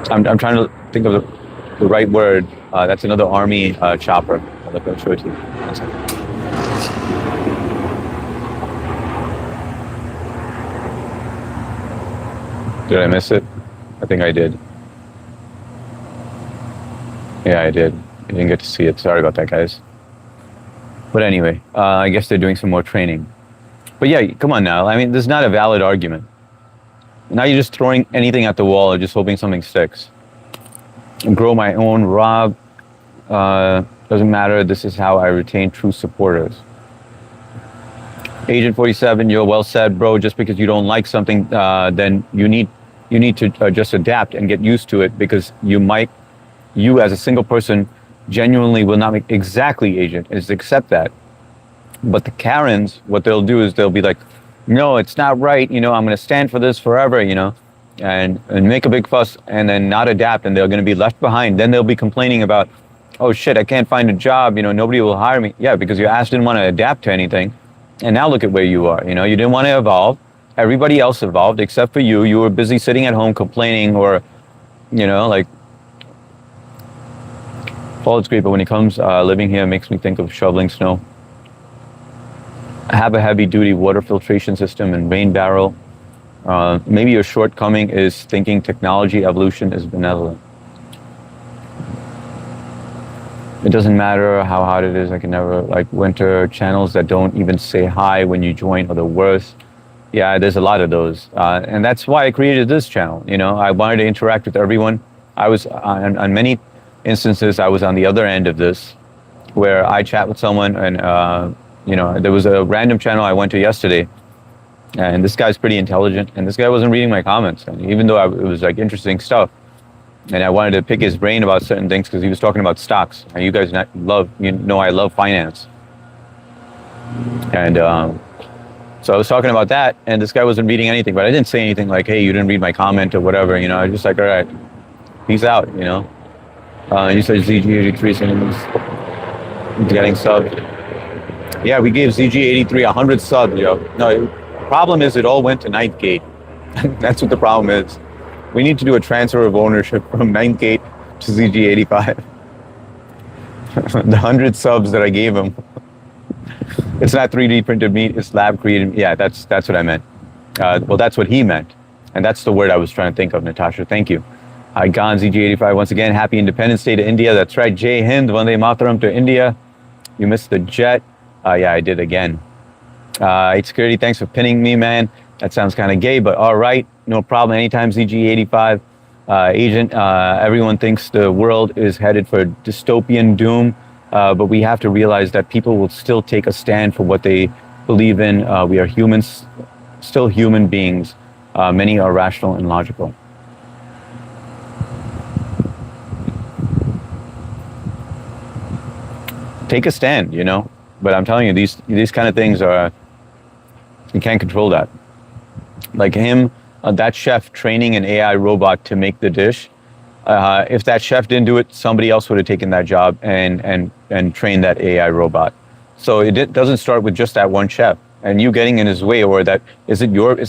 I'm trying to think of the right word. That's another army chopper. I'll show it to you. 1 second. Did I miss it? I think I did. Yeah, I did. I didn't get to see it. Sorry about that, guys. But anyway, I guess they're doing some more training. But yeah, come on now. I mean, this is not a valid argument. Now you're just throwing anything at the wall or just hoping something sticks. grow my own raw. Doesn't matter. This is how I retain true supporters. Agent 47, you're well said, bro. Just because you don't like something, then you need to just adapt and get used to it, because you as a single person genuinely will not make exactly, agent, is accept that. But the Karens, what they'll do is they'll be like, no, it's not right. I'm going to stand for this forever, and make a big fuss and then not adapt, and they're going to be left behind. Then they'll be complaining about, oh shit, I can't find a job. Nobody will hire me. Yeah, because your ass didn't want to adapt to anything. And now look at where you are. You didn't want to evolve. Everybody else evolved except for you. You were busy sitting at home complaining, or, like, well, it's great, but when it comes living here, it makes me think of shoveling snow. Have a heavy-duty water filtration system and rain barrel. Maybe your shortcoming is thinking technology evolution is benevolent. It doesn't matter how hot it is. I can never, like, winter channels that don't even say hi when you join are the worst. Yeah, there's a lot of those. And that's why I created this channel. I wanted to interact with everyone. I was, on many instances, I was on the other end of this, where I chat with someone and, there was a random channel I went to yesterday, and this guy's pretty intelligent, and this guy wasn't reading my comments. And even though it was like interesting stuff, and I wanted to pick his brain about certain things, because he was talking about stocks. And you guys I love finance. And so I was talking about that, and this guy wasn't reading anything, but I didn't say anything like, hey, you didn't read my comment or whatever. I was just like, all right, peace out. You said ZG83 is getting subbed. Yeah, we gave ZG83 100 subs, yo. No, the problem is it all went to Ninth Gate. That's what the problem is. We need to do a transfer of ownership from Ninth Gate to ZG85. The 100 subs that I gave him. It's not 3D printed meat, it's lab created. Yeah, that's what I meant. Well, that's what he meant. And that's the word I was trying to think of, Natasha. Thank you. Hi, Gan ZG85 once again. Happy Independence Day to India. That's right. Jai Hind, Vande Mataram to India. You missed the jet. Yeah, I did again. Security, thanks for pinning me, man. That sounds kind of gay, but all right. No problem. Anytime, ZG85. Agent, everyone thinks the world is headed for dystopian doom, but we have to realize that people will still take a stand for what they believe in. We are humans, still human beings. Many are rational and logical. Take a stand, But I'm telling you, these kind of things you can't control that. Like him, that chef training an AI robot to make the dish. If that chef didn't do it, somebody else would have taken that job and trained that AI robot. So it doesn't start with just that one chef and you getting in his way, or that it's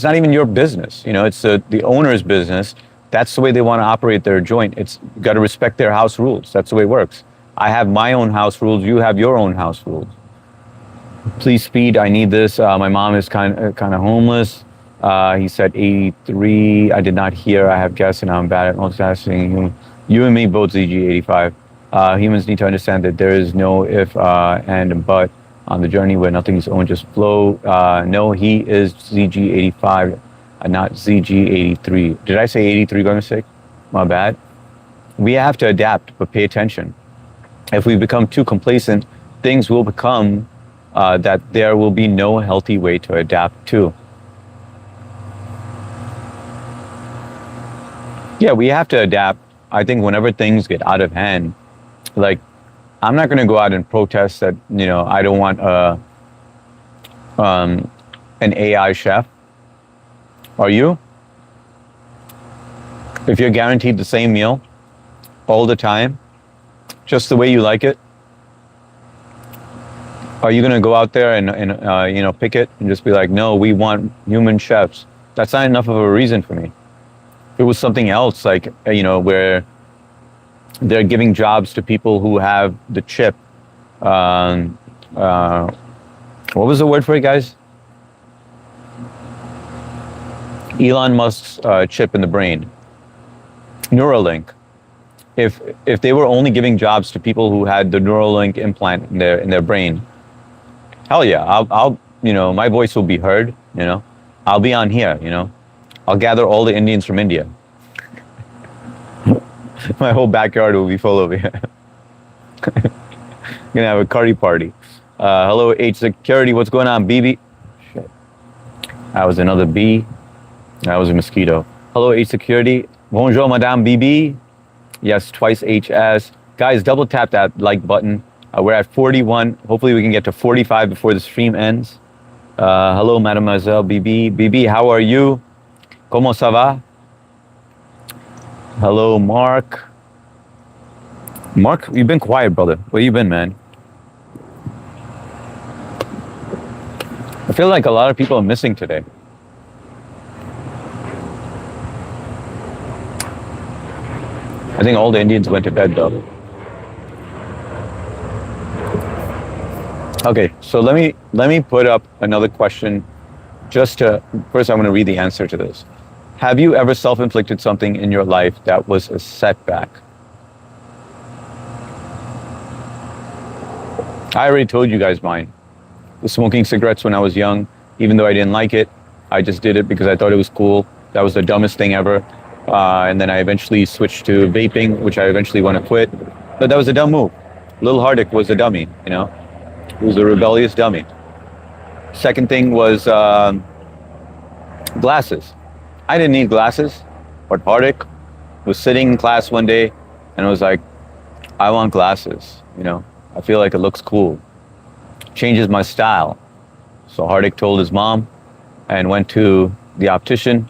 not even your business. It's the owner's business. That's the way they want to operate their joint. You got to respect their house rules. That's the way it works. I have my own house rules. You have your own house rules. Please speed. I need this. My mom is kind of homeless. He said 83. I did not hear. I have guests and I'm bad at multitasking. You and me both, ZG85. Humans need to understand that there is no if and but on the journey where nothing is owned, just flow. No, he is ZG85, not ZG83. Did I say 83 by mistake? My bad. We have to adapt, but pay attention. If we become too complacent, things will become that there will be no healthy way to adapt to. Yeah, we have to adapt. I think whenever things get out of hand, like, I'm not going to go out and protest that, I don't want an AI chef. Are you? If you're guaranteed the same meal all the time, just the way you like it, are you going to go out there and pick it and just be like, no, we want human chefs? That's not enough of a reason for me. If it was something else, like, where they're giving jobs to people who have the chip. What was the word for it, guys? Elon Musk's chip in the brain. Neuralink. If they were only giving jobs to people who had the Neuralink implant in their brain, hell yeah, I'll my voice will be heard. I'll be on here. I'll gather all the Indians from India. My whole backyard will be full of it. Gonna have a curry party. Hello, H security. What's going on, BB? Shit. That was another B. That was a mosquito. Hello, H security. Bonjour, Madame BB. Yes, twice HS. Guys, double tap that like button. We're at 41. Hopefully, we can get to 45 before the stream ends. Hello, Mademoiselle BB. BB, how are you? Comment ça va? Hello, Mark. Mark, you've been quiet, brother. Where you been, man? I feel like a lot of people are missing today. I think all the Indians went to bed, though. Okay, so let me put up another question. First, I'm going to read the answer to this. Have you ever self-inflicted something in your life that was a setback? I already told you guys mine. The smoking cigarettes when I was young, even though I didn't like it, I just did it because I thought it was cool. That was the dumbest thing ever. And then I eventually switched to vaping, which I eventually want to quit. But that was a dumb move. Lil Hardik was a dummy, you know? He was a rebellious dummy. Second thing was glasses. I didn't need glasses, but Hardik was sitting in class one day and was like, I want glasses, you know? I feel like it looks cool. Changes my style. So Hardik told his mom and went to the optician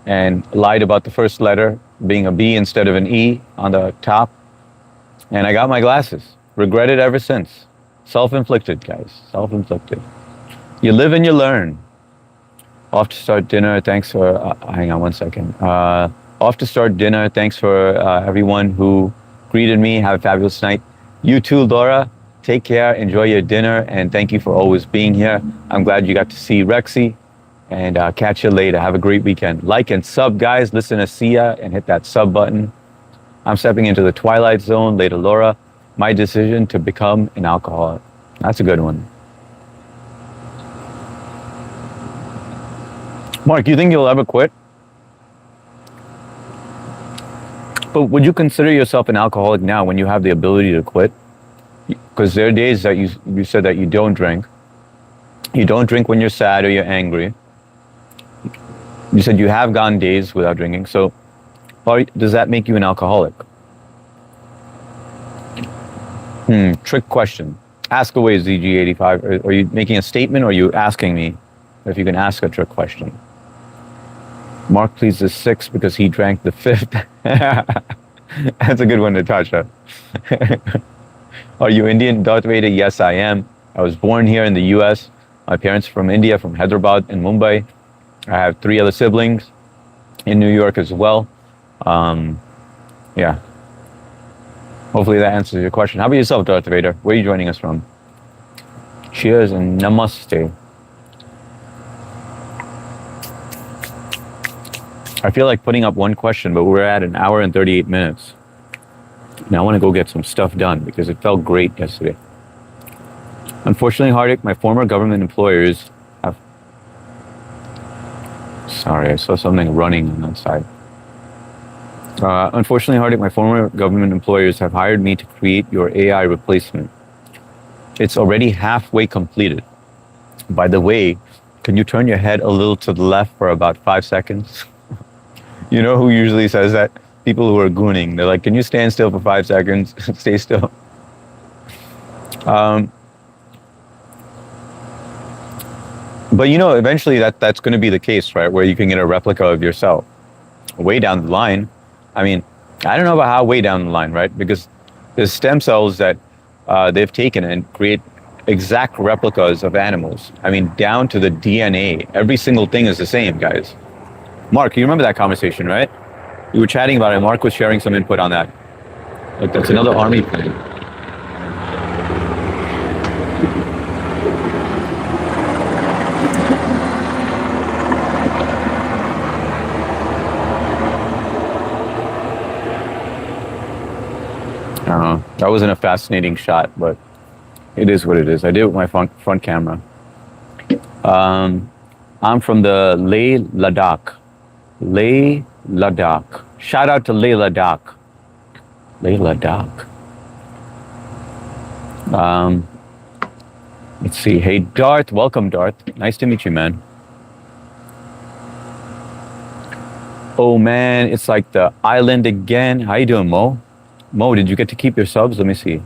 and lied about the first letter being a B instead of an E on the top. And I got my glasses. Regretted ever since. Self-inflicted, guys. Self-inflicted. You live and you learn. Off to start dinner. Thanks for... hang on one second. Off to start dinner. Thanks for everyone who greeted me. Have a fabulous night. You too, Laura. Take care. Enjoy your dinner. And thank you for always being here. I'm glad you got to see Rexy. And catch you later. Have a great weekend. Like and sub, guys. Listen to Sia and hit that sub button. I'm stepping into the twilight zone. Later, Laura. My decision to become an alcoholic. That's a good one. Mark, you think you'll ever quit? But would you consider yourself an alcoholic now when you have the ability to quit? Because there are days that you said that you don't drink. You don't drink when you're sad or you're angry. You said you have gone days without drinking. So does that make you an alcoholic? Trick question. Ask away, ZG85. Are you making a statement or are you asking me if you can ask a trick question? Mark pleads the sixth because he drank the fifth. That's a good one to touch on. Are you Indian, Darth Vader? Yes, I am. I was born here in the US. My parents are from India, from Hyderabad and Mumbai. I have 3 other siblings in New York as well. Yeah. Hopefully that answers your question. How about yourself, Darth Vader? Where are you joining us from? Cheers and namaste. I feel like putting up one question, but we're at 1 hour and 38 minutes. Now I want to go get some stuff done because it felt great yesterday. Unfortunately, Hardik, my former government employers have... Sorry, I saw something running on that side. Unfortunately, Hardik, my former government employers have hired me to create your AI replacement. It's already halfway completed. By the way, can you turn your head a little to the left for about 5 seconds? You know who usually says that? People who are gooning. They're like, can you stand still for 5 seconds? Stay still. But you know, eventually that's going to be the case, right? Where you can get a replica of yourself. Way down the line. I mean, I don't know about how way down the line, right? Because there's stem cells that they've taken and create exact replicas of animals. I mean, down to the DNA. Every single thing is the same, guys. Mark, you remember that conversation, right? We were chatting about it. Mark was sharing some input on that. Look, that's another army plane. That wasn't a fascinating shot, but it is what it is. I did it with my front camera. I'm from the Leh Ladakh. Leh Ladakh. Shout out to Leh Ladakh. Layla Doc. Um, let's see. Hey, Darth. Welcome, Darth. Nice to meet you, man. Oh, man. It's like the island again. How you doing, Mo? Mo, did you get to keep your subs? Let me see.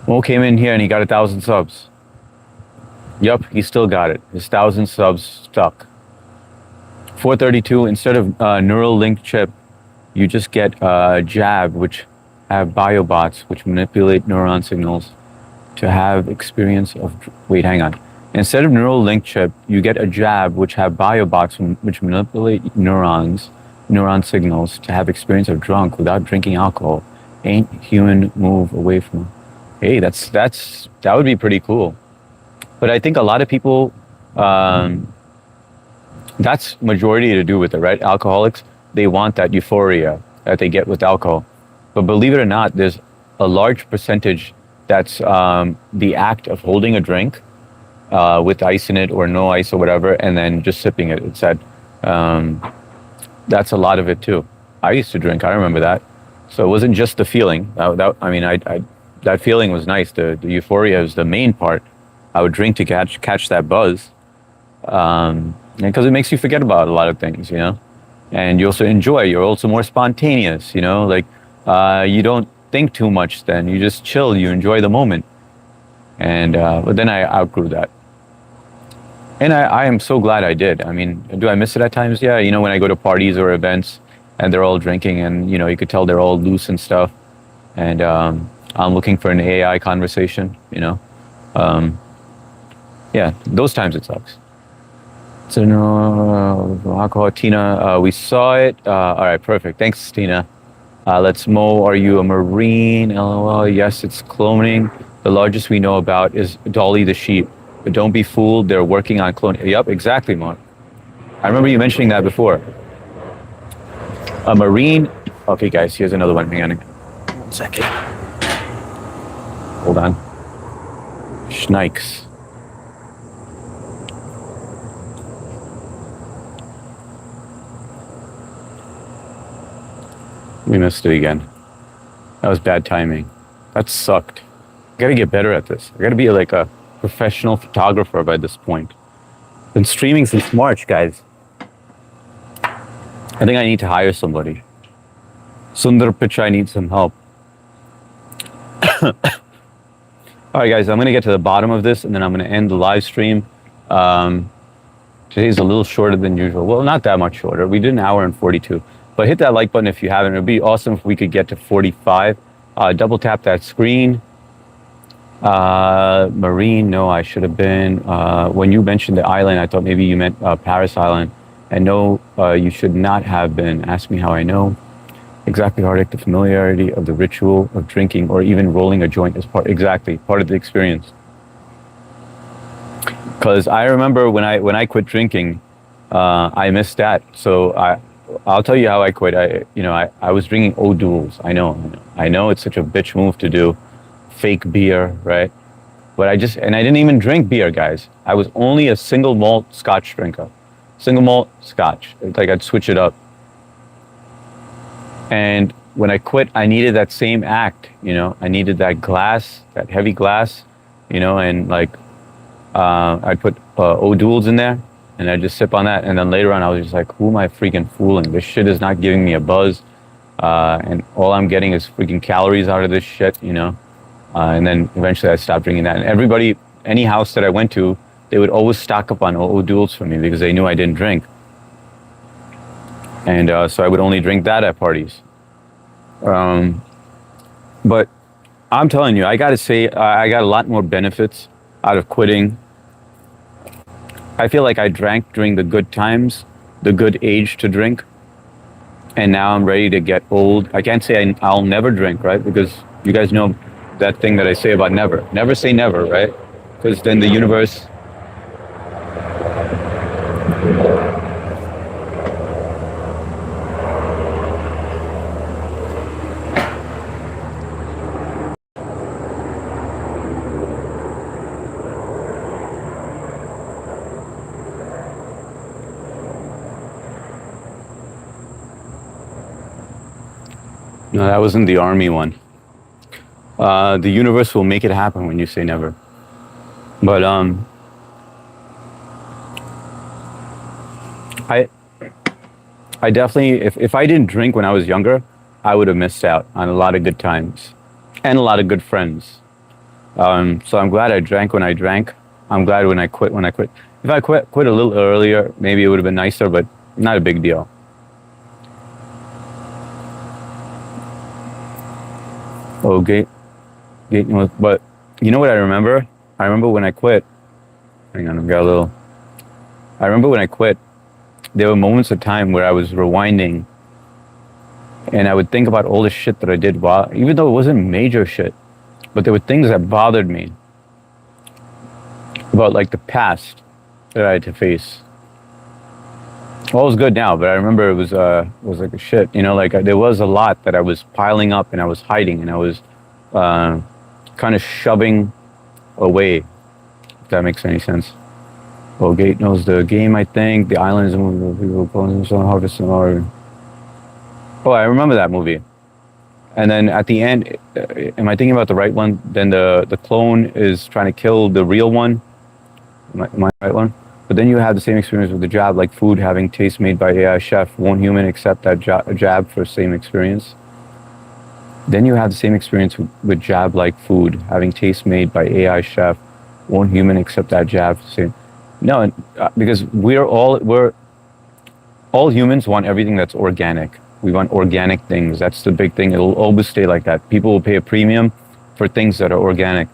Mo came in here and he got 1,000 subs. Yup, he still got it. His 1,000 subs stuck. 432, instead of neural link chip, you just get jab, which have biobots, which manipulate neuron signals to have experience of. Wait, hang on. Instead of neural link chip, you get a jab, which have biobots, which manipulate neuron signals to have experience of drunk without drinking alcohol. Ain't human move away from. Hey, that would be pretty cool. But I think a lot of people, um, that's majority to do with it, right? Alcoholics, they want that euphoria that they get with alcohol. But believe it or not, there's a large percentage that's the act of holding a drink with ice in it or no ice or whatever, and then just sipping it. It's that um, that's a lot of it too. I used to drink. I remember that. So it wasn't just the feeling. I mean, that feeling was nice. The euphoria was the main part. I would drink to catch that buzz, because it makes you forget about a lot of things, and you also enjoy. You're also more spontaneous, like you don't think too much. Then you just chill. You enjoy the moment, and but then I outgrew that, and I am so glad I did. I mean, do I miss it at times? Yeah, when I go to parties or events and they're all drinking, and you could tell they're all loose and stuff, and I'm looking for an AI conversation, um, yeah, those times it sucks. So no, alcohol, Tina. We saw it. All right, perfect. Thanks, Tina. Let's Mo. Are you a Marine? LOL. Yes, it's cloning. The largest we know about is Dolly the sheep. But don't be fooled. They're working on cloning. Yep, exactly, Mo. I remember you mentioning that before. A Marine. Okay, guys. Here's another one. Hang on. 1 second. Hold on. Schnikes. We missed it again. That was bad timing. That sucked. I gotta get better at this. I gotta be like a professional photographer by this point. Been streaming since March, guys. I think I need to hire somebody. Sundar Pichai needs some help. All right, guys, I'm gonna get to the bottom of this and then I'm gonna end the live stream. Today's a little shorter than usual. Well, not that much shorter. We did an hour and 42. But hit that like button if you haven't. It would be awesome if we could get to 45. Double tap that screen. Marine, no, I should have been. When you mentioned the island, I thought maybe you meant Paris Island. And no, you should not have been. Ask me how I know. Exactly, Hardik. The familiarity of the ritual of drinking or even rolling a joint is part of the experience. Because I remember when I quit drinking, I missed that. So I'll tell you how I quit. I was drinking O'Doul's. I know it's such a bitch move to do, fake beer, right? But I didn't even drink beer, guys. I was only a single malt Scotch drinker, single malt Scotch. It's like I'd switch it up. And when I quit, I needed that same act. I needed that glass, that heavy glass, and like I'd put O'Doul's in there. And I just sip on that, and then later on, I was just like, "Who am I freaking fooling? This shit is not giving me a buzz, and all I'm getting is freaking calories out of this shit, And then eventually, I stopped drinking that. And everybody, any house that I went to, they would always stock up on O'Doul's for me because they knew I didn't drink, and so I would only drink that at parties. But I'm telling you, I got to say, I got a lot more benefits out of quitting. I feel like I drank during the good times, the good age to drink, and now I'm ready to get old. I can't say I'll never drink, right? Because you guys know that thing that I say about never. Never say never, right? Because then the universe... No, that wasn't the army one. The universe will make it happen when you say never. But I I definitely, if I didn't drink when I was younger, I would have missed out on a lot of good times and a lot of good friends. So I'm glad I drank when I drank. I'm glad when I quit when I quit. If I quit a little earlier, maybe it would have been nicer, but not a big deal. Oh, gate, but you know what I remember? I remember when I quit. Hang on, I've got a little. I remember when I quit. There were moments of time where I was rewinding, and I would think about all the shit that I did while, even though it wasn't major shit, but there were things that bothered me about like the past that I had to face. All was good now, but I remember it was like a shit. You know, like there was a lot that I was piling up and I was hiding and I was kind of shoving away. If that makes any sense. Well, Gate knows the game. I think the islands and people pulling some harvest or. Oh, I remember that movie. And then at the end, am I thinking about the right one? Then the clone is trying to kill the real one. Am I the right one? But then you have the same experience with the jab, like food having taste made by AI chef. Won't human accept that jab for same experience? Then you have the same experience with jab like food having taste made by AI chef. Won't human accept that jab for same? No, because we're all humans want everything that's organic. We want organic things. That's the big thing. It'll always stay like that. People will pay a premium for things that are organic.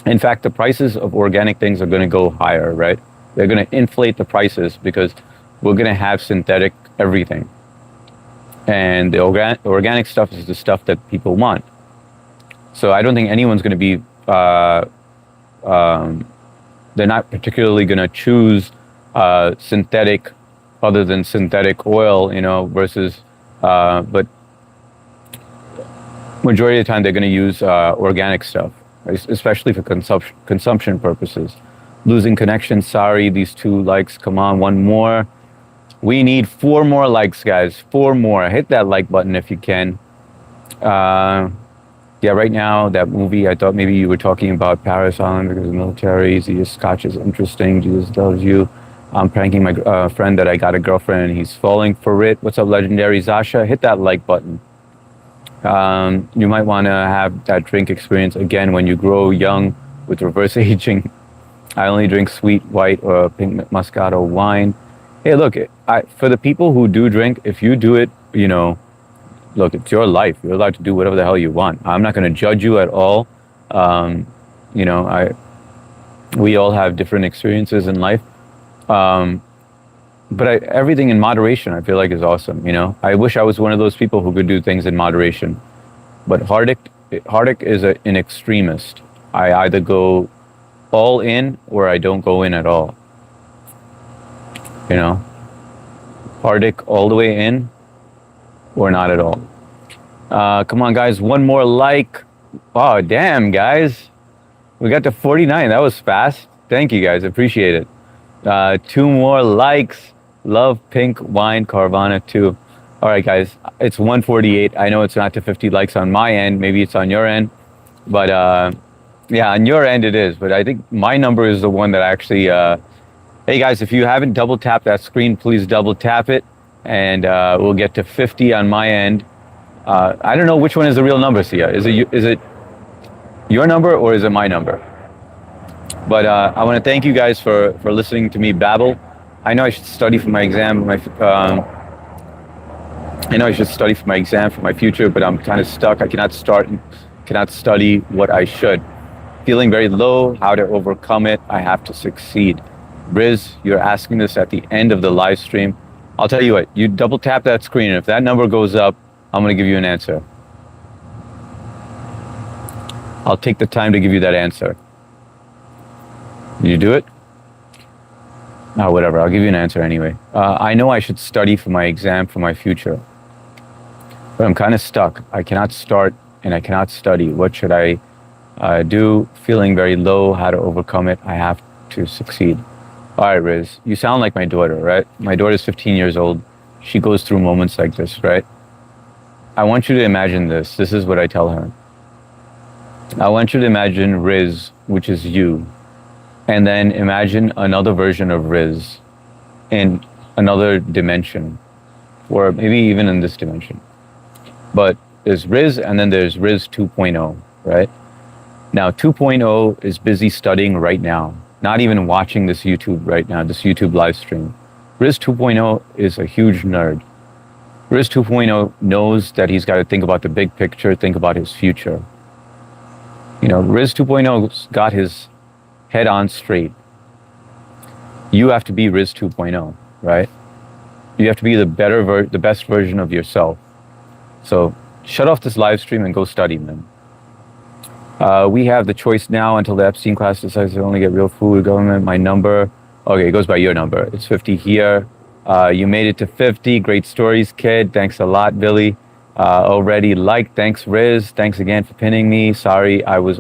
In fact, the prices of organic things are going to go higher, right? They're going to inflate the prices because we're going to have synthetic everything. And the organic stuff is the stuff that people want. So I don't think anyone's going to be, they're not particularly going to choose synthetic other than synthetic oil, you know, versus, but majority of the time they're going to use organic stuff, especially for consumption purposes. Losing connection, sorry, these 2 likes, come on, 1 more. We need 4 more likes, guys, 4 more. Hit that like button if you can. Yeah, right now, that movie, I thought maybe you were talking about Paris Island because of the military. Jesus Scotch is interesting. Jesus loves you. I'm pranking my friend that I got a girlfriend and he's falling for it. What's up, legendary Zasha? Hit that like button. You might want to have that drink experience again when you grow young with reverse aging. I only drink sweet white or pink Moscato wine. Hey, look, for the people who do drink, if you do it, you know, look, it's your life. You're allowed to do whatever the hell you want. I'm not going to judge you at all. You know, we all have different experiences in life. But everything in moderation, I feel like, is awesome. You know, I wish I was one of those people who could do things in moderation. But Hardik is an extremist. I either go all in or I don't go in at all. You know, Hardik all the way in or not at all. Come on, guys, 1 more like. Oh, damn, guys. We got to 49. That was fast. Thank you, guys. Appreciate it. 2 more likes. Love pink wine Carvana too. All right, guys. It's 148. I know it's not to 50 likes on my end. Maybe it's on your end. But yeah, on your end it is. But I think my number is the one that actually... hey, guys, if you haven't double tapped that screen, please double tap it. And we'll get to 50 on my end. I don't know which one is the real number, Sia. Is it your number or is it my number? But I want to thank you guys for listening to me babble. I know I should study for my exam. I know I should study for my exam for my future, but I'm kind of stuck. I cannot study what I should. Feeling very low, how to overcome it. I have to succeed. Riz, you're asking this at the end of the live stream. I'll tell you what, you double tap that screen, and if that number goes up, I'm going to give you an answer. I'll take the time to give you that answer. You do it? Oh, whatever, I'll give you an answer anyway. I know I should study for my exam for my future, but I'm kind of stuck. I cannot start and I cannot study. What should I do? Feeling very low, how to overcome it. I have to succeed. All right, Riz, you sound like my daughter, right? My daughter's 15 years old. She goes through moments like this, right? I want you to imagine this. This is what I tell her. I want you to imagine Riz, which is you, and then imagine another version of Riz in another dimension, or maybe even in this dimension. But there's Riz, and then there's Riz 2.0, right? Now, 2.0 is busy studying right now, not even watching this YouTube right now, this YouTube live stream. Riz 2.0 is a huge nerd. Riz 2.0 knows that he's got to think about the big picture, think about his future. You know, Riz 2.0's got his head on straight. You have to be Riz 2.0, right? You have to be the best version of yourself. So shut off this live stream and go study, man. We have the choice now until the Epstein class decides to only get real food. Government, my number. Okay, it goes by your number. It's 50 here. You made it to 50. Great stories, kid. Thanks a lot, Billy. Already liked. Thanks, Riz. Thanks again for pinning me. Sorry, I was...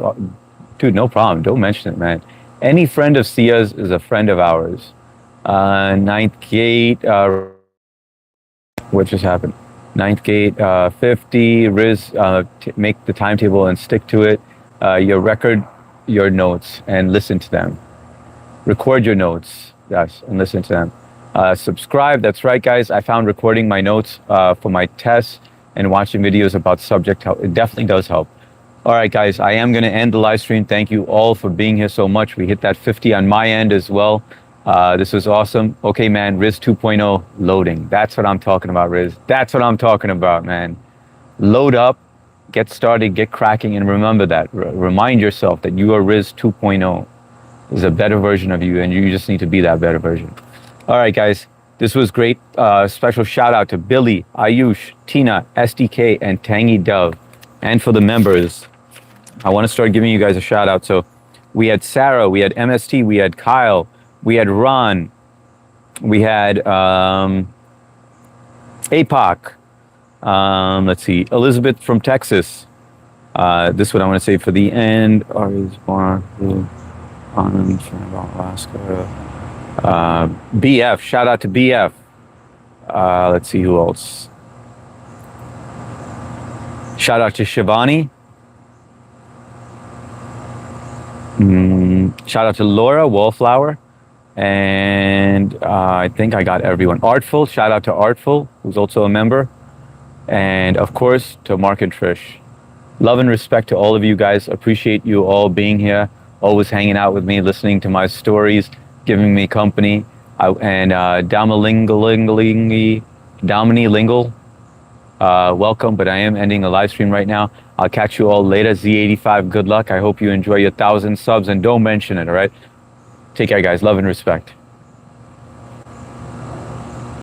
Dude, no problem. Don't mention it, man. Any friend of Sia's is a friend of ours. Ninth gate. What just happened? Ninth gate, 50. Riz, make the timetable and stick to it. Your record, your notes, and listen to them. Record your notes, yes, and listen to them. Subscribe, that's right, guys. I found recording my notes for my tests and watching videos about subject help. It definitely does help. All right, guys, I am going to end the live stream. Thank you all for being here so much. We hit that 50 on my end as well. This was awesome. Okay, man, Riz 2.0 loading. That's what I'm talking about, Riz. That's what I'm talking about, man. Load up, get started, get cracking, and remember that. Remind yourself that you are Riz 2.0. There's a better version of you, and you just need to be that better version. All right, guys, this was great. Special shout out to Billy, Ayush, Tina, SDK, and Tangy Dove. And for the members, I want to start giving you guys a shout out. So we had Sarah, we had MST, we had Kyle, we had Ron, we had APOC, let's see, Elizabeth from Texas. This is what I want to say for the end. Alaska. BF, shout out to BF. Let's see who else. Shout out to Shivani. Shout out to Laura Wallflower. And I think I got everyone. Artful, shout out to Artful, who's also a member. And of course, to Mark and Trish. Love and respect to all of you guys. Appreciate you all being here, always hanging out with me, listening to my stories, giving me company. And Domini Lingle, welcome, but I am ending a live stream right now. I'll catch you all later. Z85, good luck. I hope you enjoy your 1,000 subs, and don't mention it, all right? Take care, guys. Love and respect.